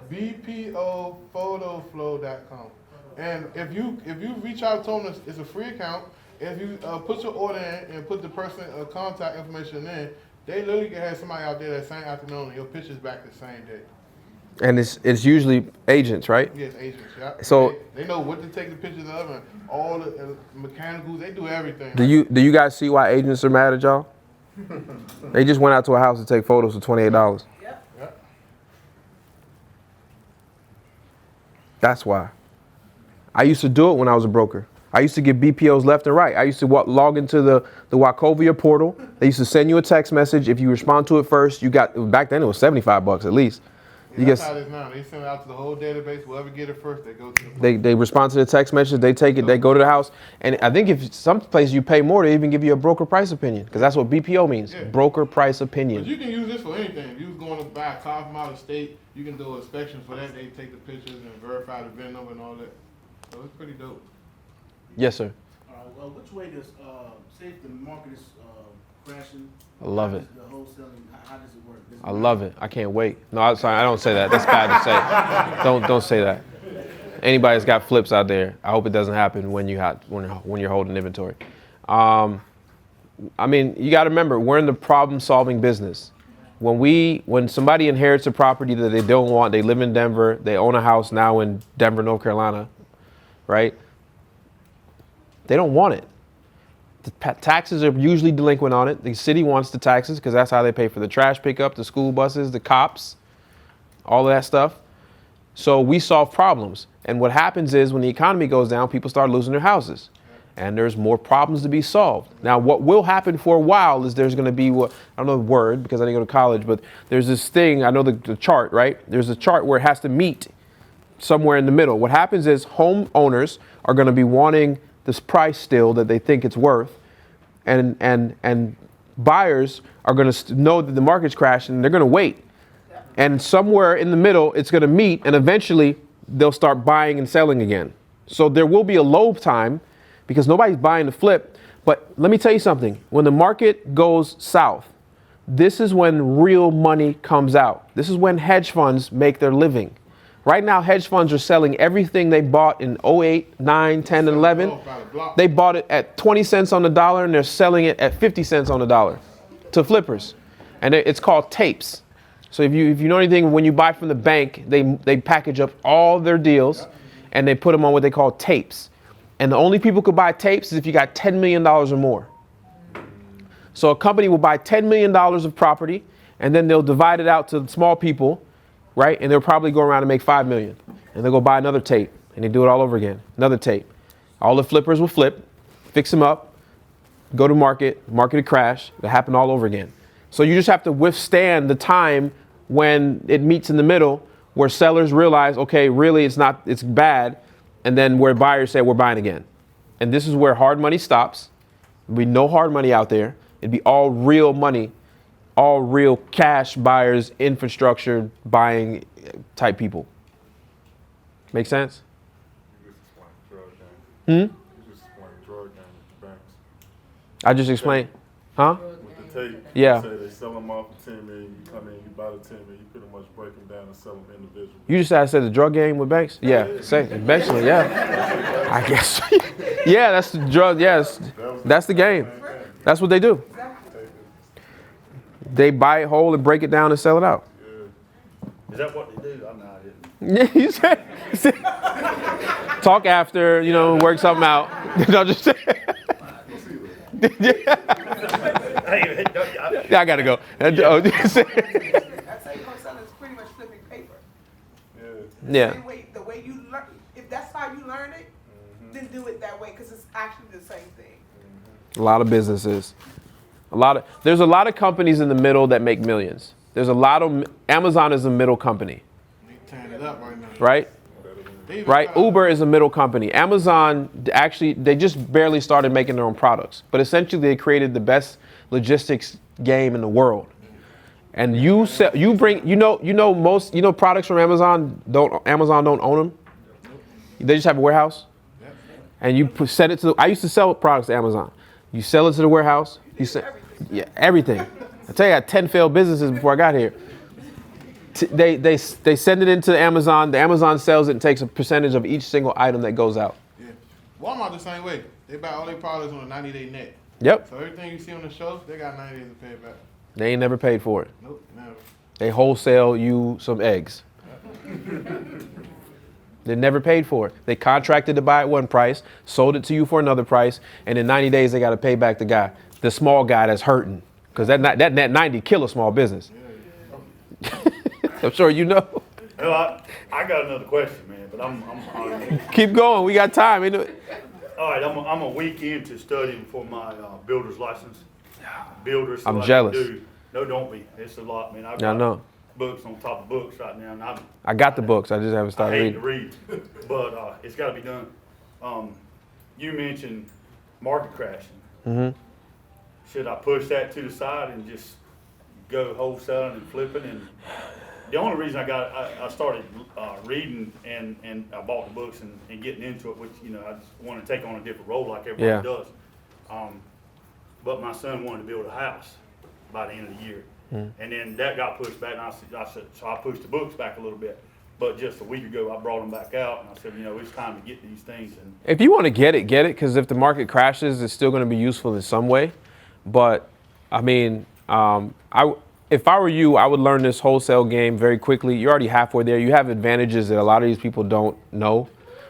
bpophotoflow.com. And if you reach out to them, it's a free account. If you put your order in and put the person contact information in, they literally can have somebody out there that same afternoon and your picture's back the same day. And it's usually agents, right? Yes, agents. Yeah. So they know what to take the pictures of and all the mechanicals. They do everything. do you guys see why agents are mad at y'all? They just went out to a house to take photos for $28. Yep. That's why. I used to do it when I was a broker. I used to get BPOs left and right. I used to log into the Wachovia portal. They used to send you a text message. If you respond to it first, you got, back then it was $75 at least. Yeah, that's how it is now. They send it out to the whole database. Whoever get it first, they go to the They respond to the text message. They take it. They go to the house. And I think if some place you pay more, they even give you a broker price opinion because that's what BPO means. Yeah. Broker price opinion. But you can use this for anything. If you was going to buy a car from out of state, you can do an inspection for that. They take the pictures and verify the VIN number and all that. So it's pretty dope. Yes, sir. Well, which way does, say if the market is crashing? I love it. The wholesaling, how does it work? I love it. I can't wait. No, I'm sorry. I don't say that. That's bad to say. Don't say that. Anybody that's got flips out there, I hope it doesn't happen when you're holding inventory. I mean, you got to remember, we're in the problem-solving business. When somebody inherits a property that they don't want, they live in Denver, they own a house now in Denver, North Carolina, right? They don't want it. The taxes are usually delinquent on it. The city wants the taxes because that's how they pay for the trash pickup, the school buses, the cops, all of that stuff. So we solve problems. And what happens is when the economy goes down, people start losing their houses. And there's more problems to be solved. Now, what will happen for a while is there's going to be, I don't know the word because I didn't go to college, but there's this thing, I know the chart, right? There's a chart where it has to meet somewhere in the middle. What happens is homeowners are going to be wanting this price still that they think it's worth, and buyers are going to know that the market's crashing and they're going to wait. And somewhere in the middle, it's going to meet, and eventually they'll start buying and selling again. So there will be a low time because nobody's buying to flip. But let me tell you something. When the market goes south, this is when real money comes out. This is when hedge funds make their living. Right now, hedge funds are selling everything they bought in 08, 9, 10, and 11. They bought it at 20 cents on the dollar, and they're selling it at 50 cents on the dollar to flippers. And it's called tapes. So if you know anything, when you buy from the bank, they package up all their deals, and they put them on what they call tapes. And the only people who could buy tapes is if you got $10 million or more. So a company will buy $10 million of property, and then they'll divide it out to small people, right? And they'll probably go around and make $5 million. And they'll go buy another tape, and they do it all over again. Another tape. All the flippers will flip, fix them up, go to market will crash. It'll happen all over again. So you just have to withstand the time when it meets in the middle where sellers realize, okay, really it's bad. And then where buyers say, we're buying again. And this is where hard money stops. There'll be no hard money out there. It'd be all real money, all real cash buyers, infrastructure buying type people. Make sense? I just explained. Huh? With the tape, Yeah. say they sell them off for $10 million, you come in, you buy the $10 million, you pretty much break them down and sell them individually. You just said the drug game with banks? Yeah, eventually, yeah. I guess. Yeah, that's the drug, yes. That's the game. That's what they do. They buy it whole and break it down and sell it out. Is that what they do? I'm not. Yeah, you said. Talk after, work something out. No, just. Yeah, I gotta go. Yeah. The way you learn, if that's how you learn it, then do it that way, because it's actually the same thing. A lot of businesses. There's a lot of companies in the middle that make millions. There's a lot of, Amazon is a middle company. They tearing it up right now. Right? Right? Uber is a middle company. Amazon, actually, they just barely started making their own products. But essentially, they created the best logistics game in the world. And products from Amazon don't own them. They just have a warehouse. And you send it to, I used to sell products to Amazon. You sell it to the warehouse. Everything. I tell you, I had 10 failed businesses before I got here. They send it into Amazon. The Amazon sells it and takes a percentage of each single item that goes out. Yeah. Walmart the same way. They buy all their products on a 90-day net. Yep. So everything you see on the shelf, they got 90 days to pay it back. They ain't never paid for it. Nope, never. They wholesale you some eggs. They never paid for it. They contracted to buy at one price, sold it to you for another price, and in 90 days they got to pay back the small guy that's hurting, because that net 90 kill a small business. I'm sure you know. Well, I got another question, man, but I'm Keep going. We got time. All right, I'm a week into studying for my builder's license. Builders. I'm jealous. No, don't be. It's a lot, man. I've I got know. books on top of books right now, and I got the books. I just haven't I started hate reading. to read, but it's got to be done. You mentioned market crashing. Mm-hmm. Should I push that to the side and just go wholesaling and flipping? And the only reason I started reading and I bought the books and getting into it, which I just want to take on a different role like everybody does. But my son wanted to build a house by the end of the year, and then that got pushed back. And I said, so I pushed the books back a little bit. But just a week ago, I brought them back out, and I said, it's time to get these things. And If you want to get it, because if the market crashes, it's still going to be useful in some way. But I mean, if I were you, I would learn this wholesale game very quickly. You're already halfway there. You have advantages that a lot of these people don't know.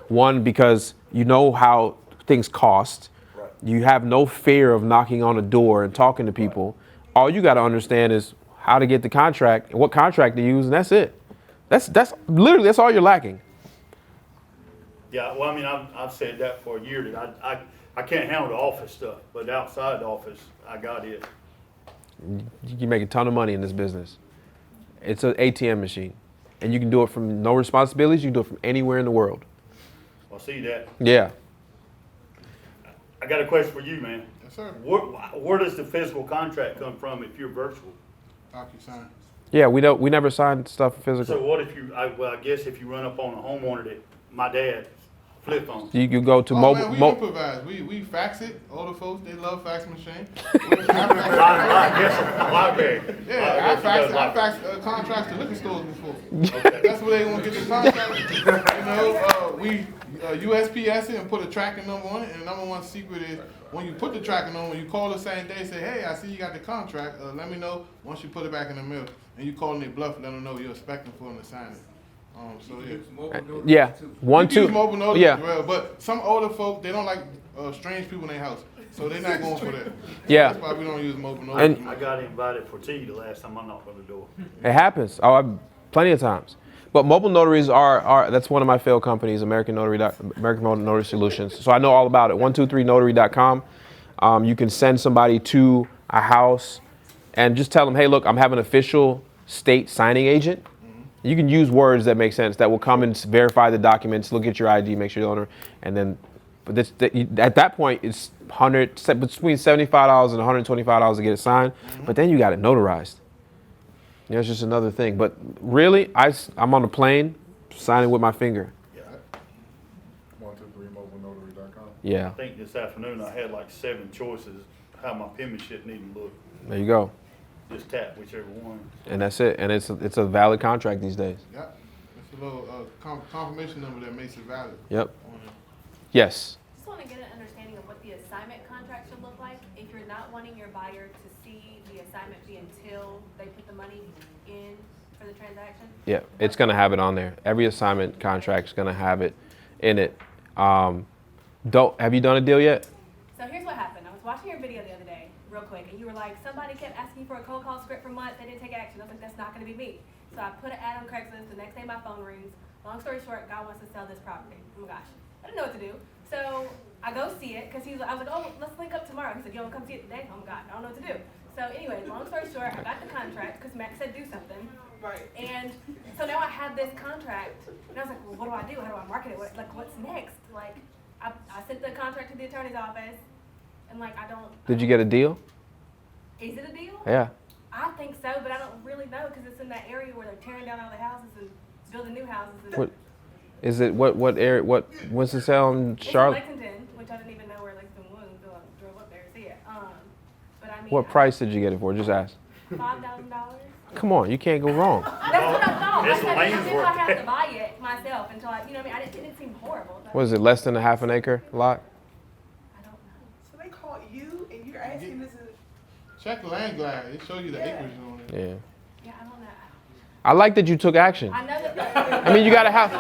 One, because you know how things cost. Right. You have no fear of knocking on a door and talking to people. Right. All you got to understand is how to get the contract and what contract to use, and that's it. That's literally, that's all you're lacking. Yeah, well, I mean, I've said that for a year, that I can't handle the office stuff, but outside the office, I got it. You can make a ton of money in this business. It's an ATM machine, and you can do it from no responsibilities. You can do it from anywhere in the world. Well, see that. Yeah. I got a question for you, man. Yes, sir. Where does the physical contract come from if you're virtual? DocuSign. Yeah, we never signed stuff physical. So what if I guess if you run up on a homeowner that my dad flip on. You go to mobile. Man, we improvise. We fax it. Older folks, they love fax machine. Yeah, I faxed contracts to liquor stores before. Okay. That's where they want to get the contract. We USPS it and put a tracking number on it. And the number one secret is when you put the tracking number, you call the same day, say, hey, I see you got the contract. Let me know once you put it back in the mail. And you call them, they bluff, let them know you're expecting for them to sign it. Yeah, one, two. Use mobile notice as well, but some older folk, they don't like strange people in their house, so they're not going for that. Yeah, that's why we don't use mobile notice. I got invited for tea the last time I knocked on the door. It happens. Plenty of times. But mobile notaries are that's one of my failed companies, American Mobile Notary Solutions. So I know all about it. 123notary.com. You can send somebody to a house and just tell them, hey, look, I'm having an official state signing agent. You can use words that make sense that will come and verify the documents, look at your ID, make sure you're the owner, and then at that point it's between $75 and $125 to get it signed. But then you got it notarized. It's just another thing. But really, I'm on a plane signing with my finger. 123mobilenotary.com. Yeah. I think this afternoon I had like 7 choices how my penmanship needed to look. There you go. Just tap whichever one. And that's it. And it's a valid contract these days. Yeah. It's a little confirmation number that makes it valid. Yep. Yes. Just want to get an understanding of what the assignment contract should look like if you're not wanting your buyer to see the assignment fee until they put the money in for the transaction. Yeah, it's going to have it on there. Every assignment contract is going to have it in it. Have you done a deal yet? So here's what happened. I was watching your video the other day, real quick, and you were like, somebody kept asking for a cold call script for months. They didn't take action. I was like, that's not going to be me. So I put an ad on Craigslist. The next day my phone rings. Long story short, God wants to sell this property. Oh my gosh, I didn't know what to do. So I go see it, because I was like, oh, let's link up tomorrow. He said, you want to come see it today? Oh my God, I don't know what to do. So anyway, long story short, I got the contract, because Max said do something. Right. And so now I have this contract, and I was like, well, what do I do? How do I market it? What's next? Like, I sent the contract to the attorney's office, and like, I don't. Did you get a deal? Is it a deal? Yeah. I think so, but I don't really know, because it's in that area where they're tearing down all the houses and building new houses. And What is it? What area? What Winston-Salem, it's in Charlotte? Lexington, which I didn't even know where Lexington was until I drove up there to see it. But I mean, What price did you get it for? Just ask. $5,000. Come on, you can't go wrong. That's what I thought. It's I said, lanes if worth I have it. to buy it myself until I, you know what I mean? It didn't seem horrible. So What is it? Less than a half an acre lot? So they called you and you're asking this is. Check the land glide. It shows you the acreage on it. Yeah. Yeah, I don't know. I like that you took action. I know that. I mean, you gotta have.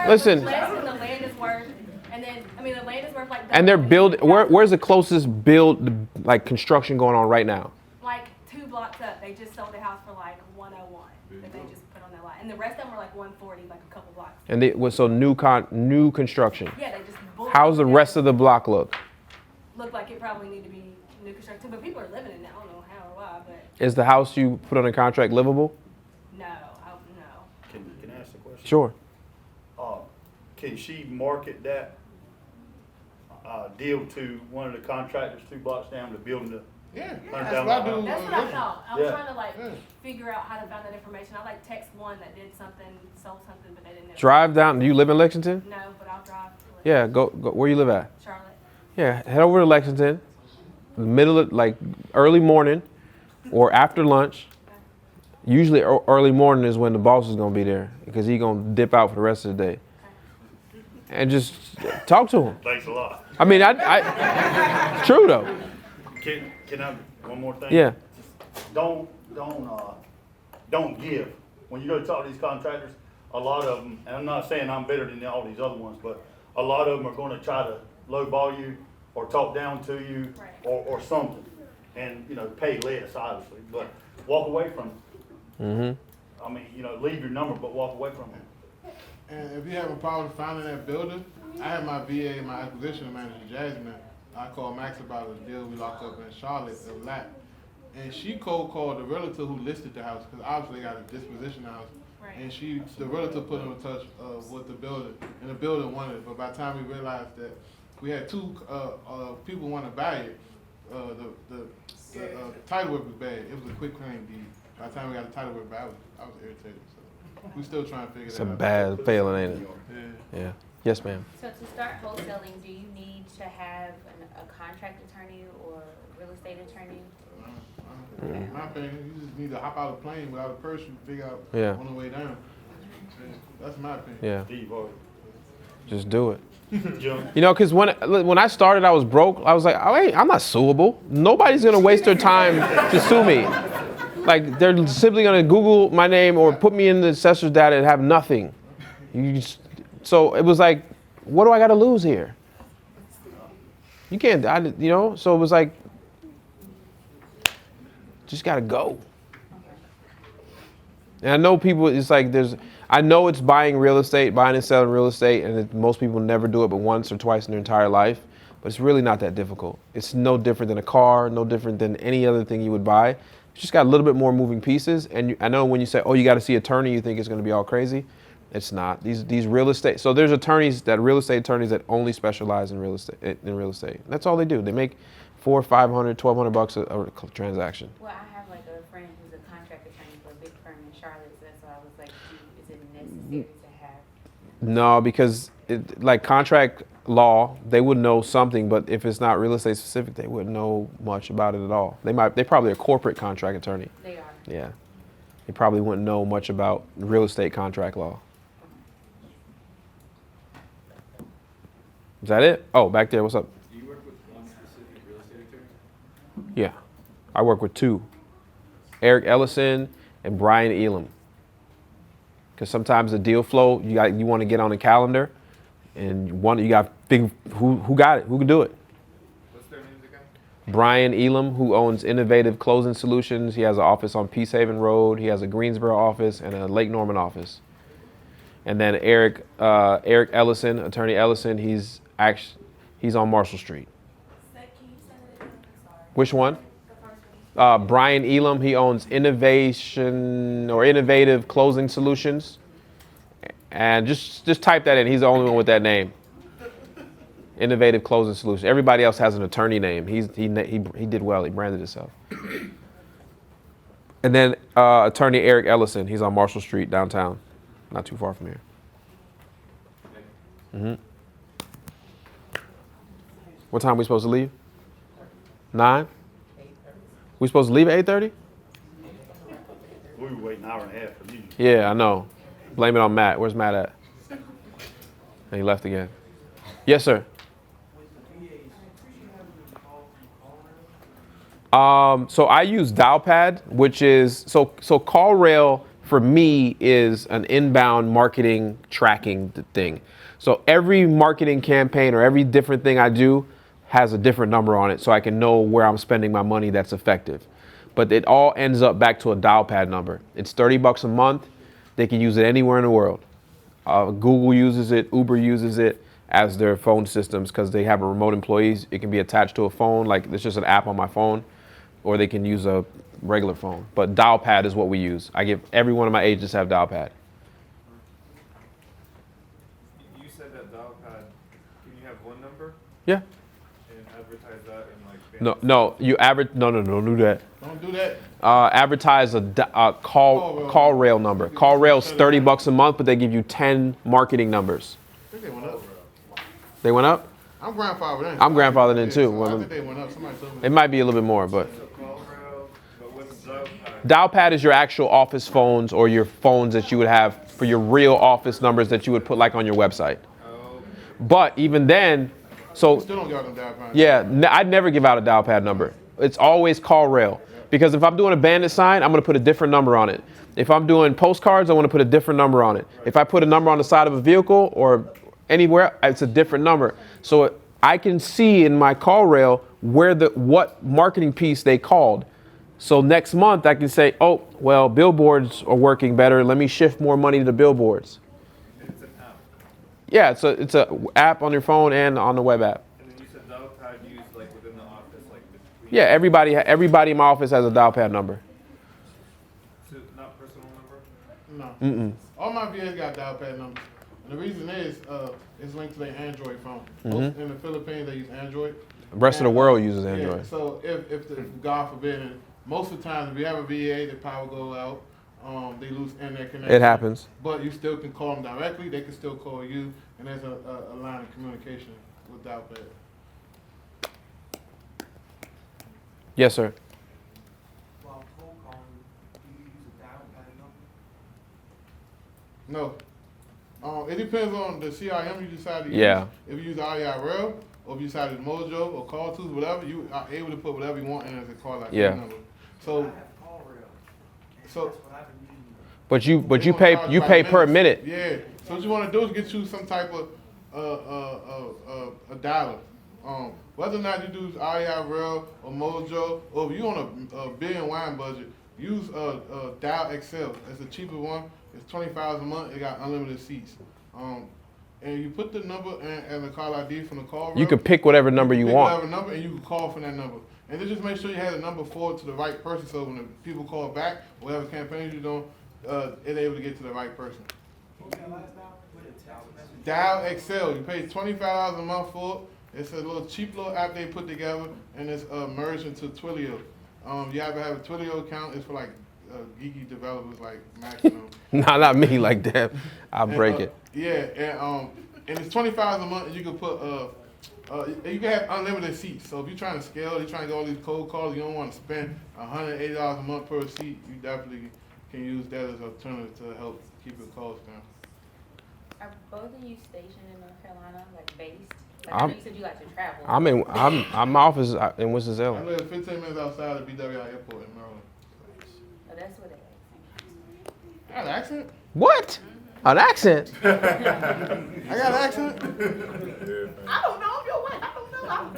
Listen. Less than the land is worth, and then I mean the land is worth like. And they're building. Where's the closest build, like construction going on right now? Like 2 blocks up, they just sold the house for like 101 that they just put on their lot, and the rest of them were like 140, like a couple blocks. And they so new construction. Yeah, they just. How's the rest of the block look? Look like it probably need to be new construction, but people are living in it. I don't know how or why, but Is the house you put on a contract livable? no, no. Can I ask a question? Sure. Can she market that deal to one of the contractors 2 blocks down to building the? Yeah, that's what I do. That's what I thought. I was Yeah. trying to like figure out how to find that information. I like text one that did something, sold something, but they didn't know. Drive down. Do you live in Lexington? No, but I'll drive to Yeah. Go. Where you live at? Charlotte. Yeah. Head over to Lexington. Middle of like early morning, or after lunch. Usually early morning is when the boss is gonna be there because he's gonna dip out for the rest of the day. And just talk to him. Thanks a lot. I mean, I true though. Can I, one more thing? Yeah. Don't give. When you go talk to these contractors, a lot of them, and I'm not saying I'm better than all these other ones, but a lot of them are gonna try to lowball you or talk down to you or something. And, you know, pay less, obviously, but walk away from it. Mm-hmm. I mean, you know, leave your number, but walk away from it. And if you have a problem finding that builder, I have my VA, my acquisition manager, Jasmine. I called Max about a deal we locked up in Charlotte, a lot. And she cold called the realtor who listed the house, because obviously they got a disposition house. Right. And the realtor put him in touch with the builder, and the builder wanted it. But by the time we realized that we had 2 people want to buy it, the title work was bad. It was a quick claim deed. By the time we got the title work back, I was irritated. So we still trying to figure It's that a out. bad failing, ain't it? Yeah. Yeah. Yes, ma'am. So to start wholesaling, do you need to have a contract attorney or real estate attorney? In my opinion, you just need to hop out of the plane without a purse and figure out Yeah. on the way down. That's my opinion. Yeah. Steve Harvey. Just do it. Jump. You know, because when I started, I was broke. I was like, I'm not suable. Nobody's gonna waste their time to sue me. Like they're simply gonna Google my name or put me in the assessor's data and have nothing. So it was like, what do I got to lose here? You can't, you know. So it was like, just gotta go. And I know people. It's like I know it's buying real estate, buying and selling real estate, and most people never do it but once or twice in their entire life. But it's really not that difficult. It's no different than a car, no different than any other thing you would buy. It's just got a little bit more moving pieces. And I know when you say, oh, you got to see an attorney, you think it's going to be all crazy. It's not. These real estate. So there's real estate attorneys that only specialize in real estate. That's all they do. They make $400, $500, $1,200 a transaction. Well, I have like a friend who's a contract attorney for a big firm in Charlotte, so I was like, is it necessary to have? No, because like contract law, they would know something, but if it's not real estate specific, they wouldn't know much about it at all. They probably a corporate contract attorney. They are. Yeah. They probably wouldn't know much about real estate contract law. Is that it? Oh, back there, what's up? Do you work with one specific real estate attorney? Yeah. I work with 2. Eric Ellison and Brian Elam. Because sometimes the deal flow, you want to get on the calendar, and you got to think who got it, who can do it. What's their names again? Brian Elam, who owns Innovative Closing Solutions. He has an office on Peace Haven Road. He has a Greensboro office and a Lake Norman office. And then Eric Ellison, Attorney Ellison, he's on Marshall Street. Which one? Brian Elam, he owns Innovative Closing Solutions. And just type that in. He's the only one with that name. Innovative Closing Solutions. Everybody else has an attorney name. He did well. He branded himself. And then Attorney Eric Ellison. He's on Marshall Street downtown, not too far from here. What time are we supposed to leave? 9? We supposed to leave at 8:30? We were waiting an hour and a half for you. Yeah, I know. Blame it on Matt. Where's Matt at? And he left again. Yes, sir. So I use Dialpad, which is so CallRail for me is an inbound marketing tracking thing. So every marketing campaign or every different thing I do has a different number on it, so I can know where I'm spending my money that's effective. But it all ends up back to a Dialpad number. It's $30 a month. They can use it anywhere in the world. Google uses it, Uber uses it as their phone systems because they have a remote employees. It can be attached to a phone, like it's just an app on my phone, or they can use a regular phone. But Dialpad is what we use. I give every one of my agents have Dialpad. You said that Dialpad, can you have one number? Yeah. And advertise that in like No, you don't do that. Don't do that. Advertise a CallRail number. CallRail's $30 a month, but they give you 10 marketing numbers. I think they went up. They went up? I'm grandfathered in. I'm grandfathered in too. I think they went up. Somebody told me. It might be a little bit more, but Dialpad is your actual office phones or your phones that you would have for your real office numbers that you would put like on your website. But even then, so Still don't give them Dialpad. yeah, I'd never give out a Dialpad number. It's always CallRail. Because if I'm doing a bandit sign, I'm going to put a different number on it. If I'm doing postcards, I want to put a different number on it. If I put a number on the side of a vehicle or anywhere, it's a different number. So I can see in my CallRail what marketing piece they called. So next month I can say, oh, well, billboards are working better. Let me shift more money to the billboards. It's an app. Yeah, it's a app on your phone and on the web app. And then you said Dialpad used like within the office, like between. Yeah, everybody in my office has a Dialpad number. So not personal number? No. Mm-mm. All my VAs got Dialpad numbers. And the reason is it's linked to their Android phone. Mhm. Most in the Philippines, they use Android. The rest of the world uses Yeah, Android. so if God forbid, and most of the time, if you have a VA, the power goes out, they lose internet connection. It happens. But you still can call them directly. They can still call you, and there's a line of communication with Dialpad. Yes, sir. While cold calling, do you use a Dialpad number? No. It depends on the CRM you decide to use. Yeah. If you use IRL, or if you decide to Mojo or Call Tools, whatever, you are able to put whatever you want in as a call like Yeah. number. So, But you they gonna pay charge you by pay per minute. Yeah. So what you want to do is get you some type of a dialer. Whether or not you do IRL or Mojo, or if you on a beer and wine budget, use Dial XL. It's a cheaper one. It's $20 a month. It got unlimited seats. And you put the number and the call ID from the call. You can pick whatever number you pick want. Whatever number, and you can call from that number. And then just make sure you have the number forward to the right person, so when the people call back, whatever campaigns you're doing, it's able to get to the right person. Dial XL. You pay $25 a month for it. It's a little cheap little app they put together, and it's merged into Twilio. You have to have a Twilio account. It's for like geeky developers like Maxwell. Nah, not me like that. I'll break it. Yeah, and it's $25 a month, and you can put you can have unlimited seats. So if you're trying to scale, you're trying to get all these cold calls, you don't want to spend $180 a month per seat. You definitely can use that as an alternative to help keep your costs down. Are both of you stationed in North Carolina, like based? Like, I know you said you like to travel. I'm my office in Winston-Salem. I live 15 minutes outside of BWI Airport in Maryland. Oh, that's what it I got an accent? What? An accent? I got an accent? I don't know. I'm your wife. I don't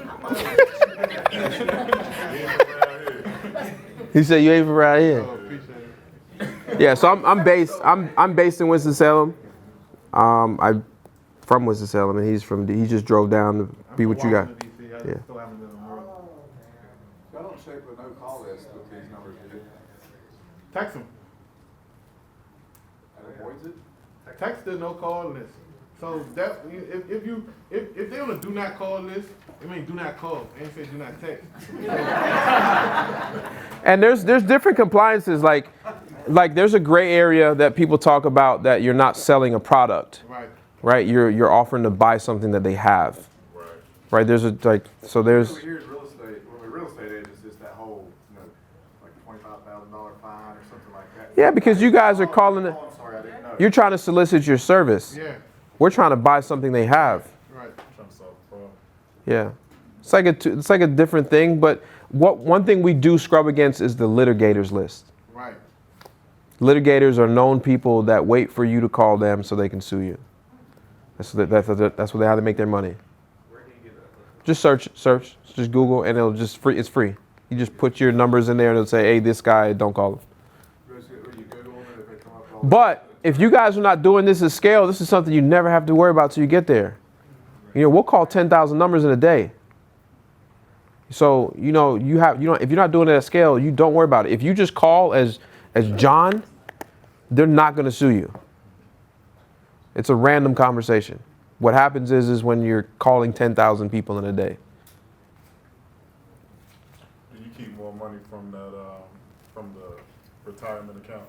know. He said you ain't from around here. Oh, appreciate it. Yeah, so I'm based in Winston-Salem. I'm from Winston-Salem, and he just drove down to be with you guys. Yeah. Y'all don't shape a no-call list with these numbers, do you? Text them. That avoids it? Text the no call list. So that if they're on a do not call list, it means do not call. They ain't say do not text. And there's different compliances, like there's a gray area that people talk about that you're not selling a product. Right. Right? You're offering to buy something that they have. Right. Right? There's a there's Over here in real estate, when we're real estate agents, it's that whole, like $25,000 fine or something like that. yeah, because you guys are calling it. Oh, I'm sorry, I didn't know. You're trying to solicit your service. Yeah. We're trying to buy something they have. Right. I'm trying to solve the problem. Yeah. It's like a different thing, but one thing we do scrub against is the litigators list. Right. Litigators are known people that wait for you to call them so they can sue you. That's how they make their money. Where can you get that? Just search, just Google, and it'll just free. It's free. You just put your numbers in there, and it'll say, "Hey, this guy, don't call him." You Google them, and if they come up all But if you guys are not doing this at scale, this is something you never have to worry about till you get there. We'll call 10,000 numbers in a day. So if you're not doing it at scale, you don't worry about it. If you just call as John, they're not going to sue you. It's a random conversation. What happens is when you're calling 10,000 people in a day. Do you keep more money from that, from the retirement account?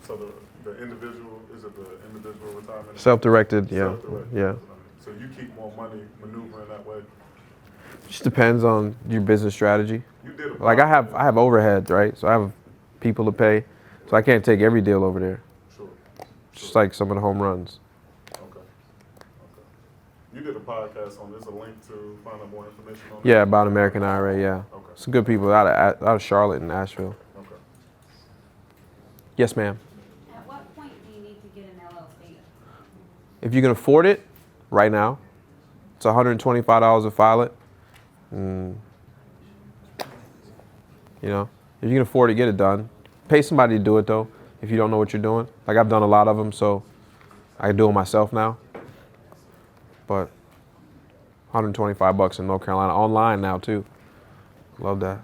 So the individual, is it the individual retirement account? Self-directed, yeah. Self-directed. Yeah. So you keep more money maneuvering that way? Just depends on your business strategy. You did a Like I have overhead, right? So I have people to pay. So I can't take every deal over there. Sure. Just like some of the home runs. Okay. You did a podcast on this, a link to find out more information on Yeah, about American IRA, yeah. Okay. Some good people out of Charlotte and Asheville. Okay. Yes, ma'am. At what point do you need to get an LLC? If you can afford it, right now, it's $125 to file it. If you can afford to get it done, pay somebody to do it though. If you don't know what you're doing, like I've done a lot of them, so I can do it myself now. But $125 in North Carolina, online now too. Love that.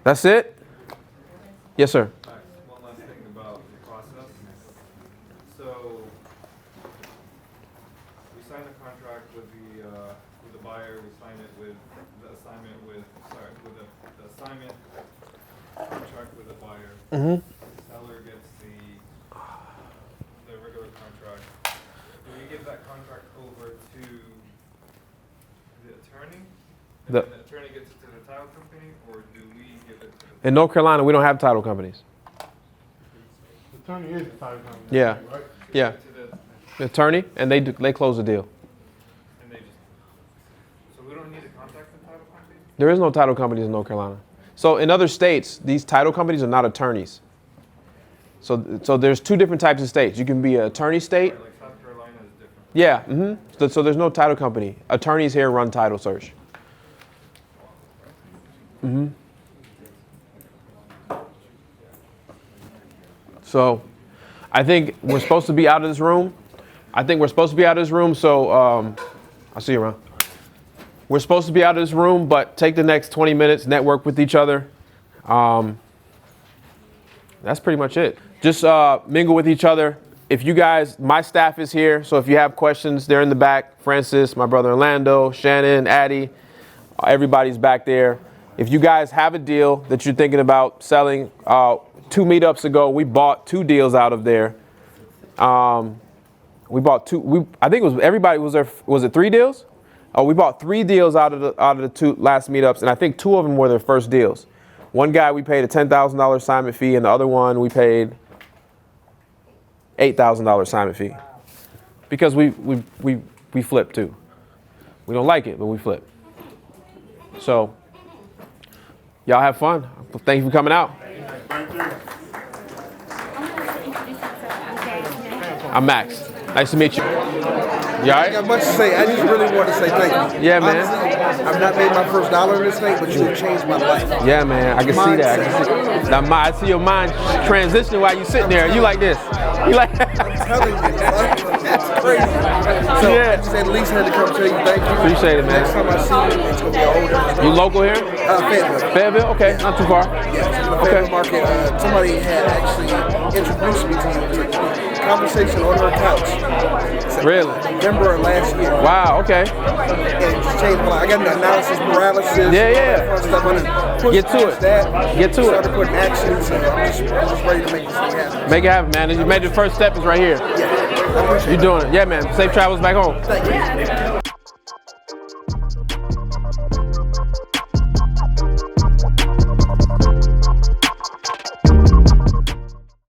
That's it? Yes, sir. One last thing about the process. So we sign a contract with the buyer. We sign it with the assignment with the assignment contract with the buyer. Mm-hmm. The seller gets the regular contract. Do we give that contract over to the attorney? And The- then the attorney gets it to the title company, or do we give it to the In North Carolina, we don't have title companies. The attorney is the title company. Yeah. Right? Yeah. to the The attorney, and they close the deal. and they just so we don't need to contact the title company? There is no title companies in North Carolina. So in other states, these title companies are not attorneys. So there's two different types of states. You can be an attorney state. Like South Carolina is different. Yeah. Mm-hmm. So there's no title company. Attorneys here run title search. Mm-hmm. So I think we're supposed to be out of this room. So I'll see you around. We're supposed to be out of this room, but take the next 20 minutes, network with each other. That's pretty much it. Just mingle with each other. If you guys, my staff is here, so if you have questions, they're in the back. Francis, my brother Orlando, Shannon, Addie, everybody's back there. If you guys have a deal that you're thinking about selling, 2 meetups ago, we bought 2 deals out of there. We bought 2. I think it was everybody was there. Was it 3 deals? Oh, we bought 3 deals out of the 2 last meetups, and I think 2 of them were their first deals. One guy we paid a $10,000 assignment fee, and the other one we paid $8,000 assignment fee because we flip too. We don't like it, but we flip. So y'all have fun. Thank you for coming out. I'm Max. Nice to meet you. You all I right? got much to say. I just really want to say thank you. Yeah, man. Honestly, I've not made my first dollar in this thing, but you have changed my life. Yeah, man. I can see that. I can see. Now, I see your mind transitioning while you sitting there. You like this? You like? I'm telling you, it's crazy. So I just at least had to come tell you thank you. Appreciate it, man. Next time I see you, it's gonna be older. You local here? Fayetteville. Fayetteville? Okay, not too far. Yeah, the Fayetteville market. Somebody had actually introduced me to conversation on her couch. Really? November of last year. Wow. Okay. And it just changed my life. I got into analysis paralysis. Yeah, yeah. All that fun stuff. I done pushed Get to past it. That, Get to it. Started putting actions, and I'm just ready to make this thing happen. Make it happen, man. You made the first step is right here. Yeah. You're doing it. Yeah, man. Safe travels back home. Thank you.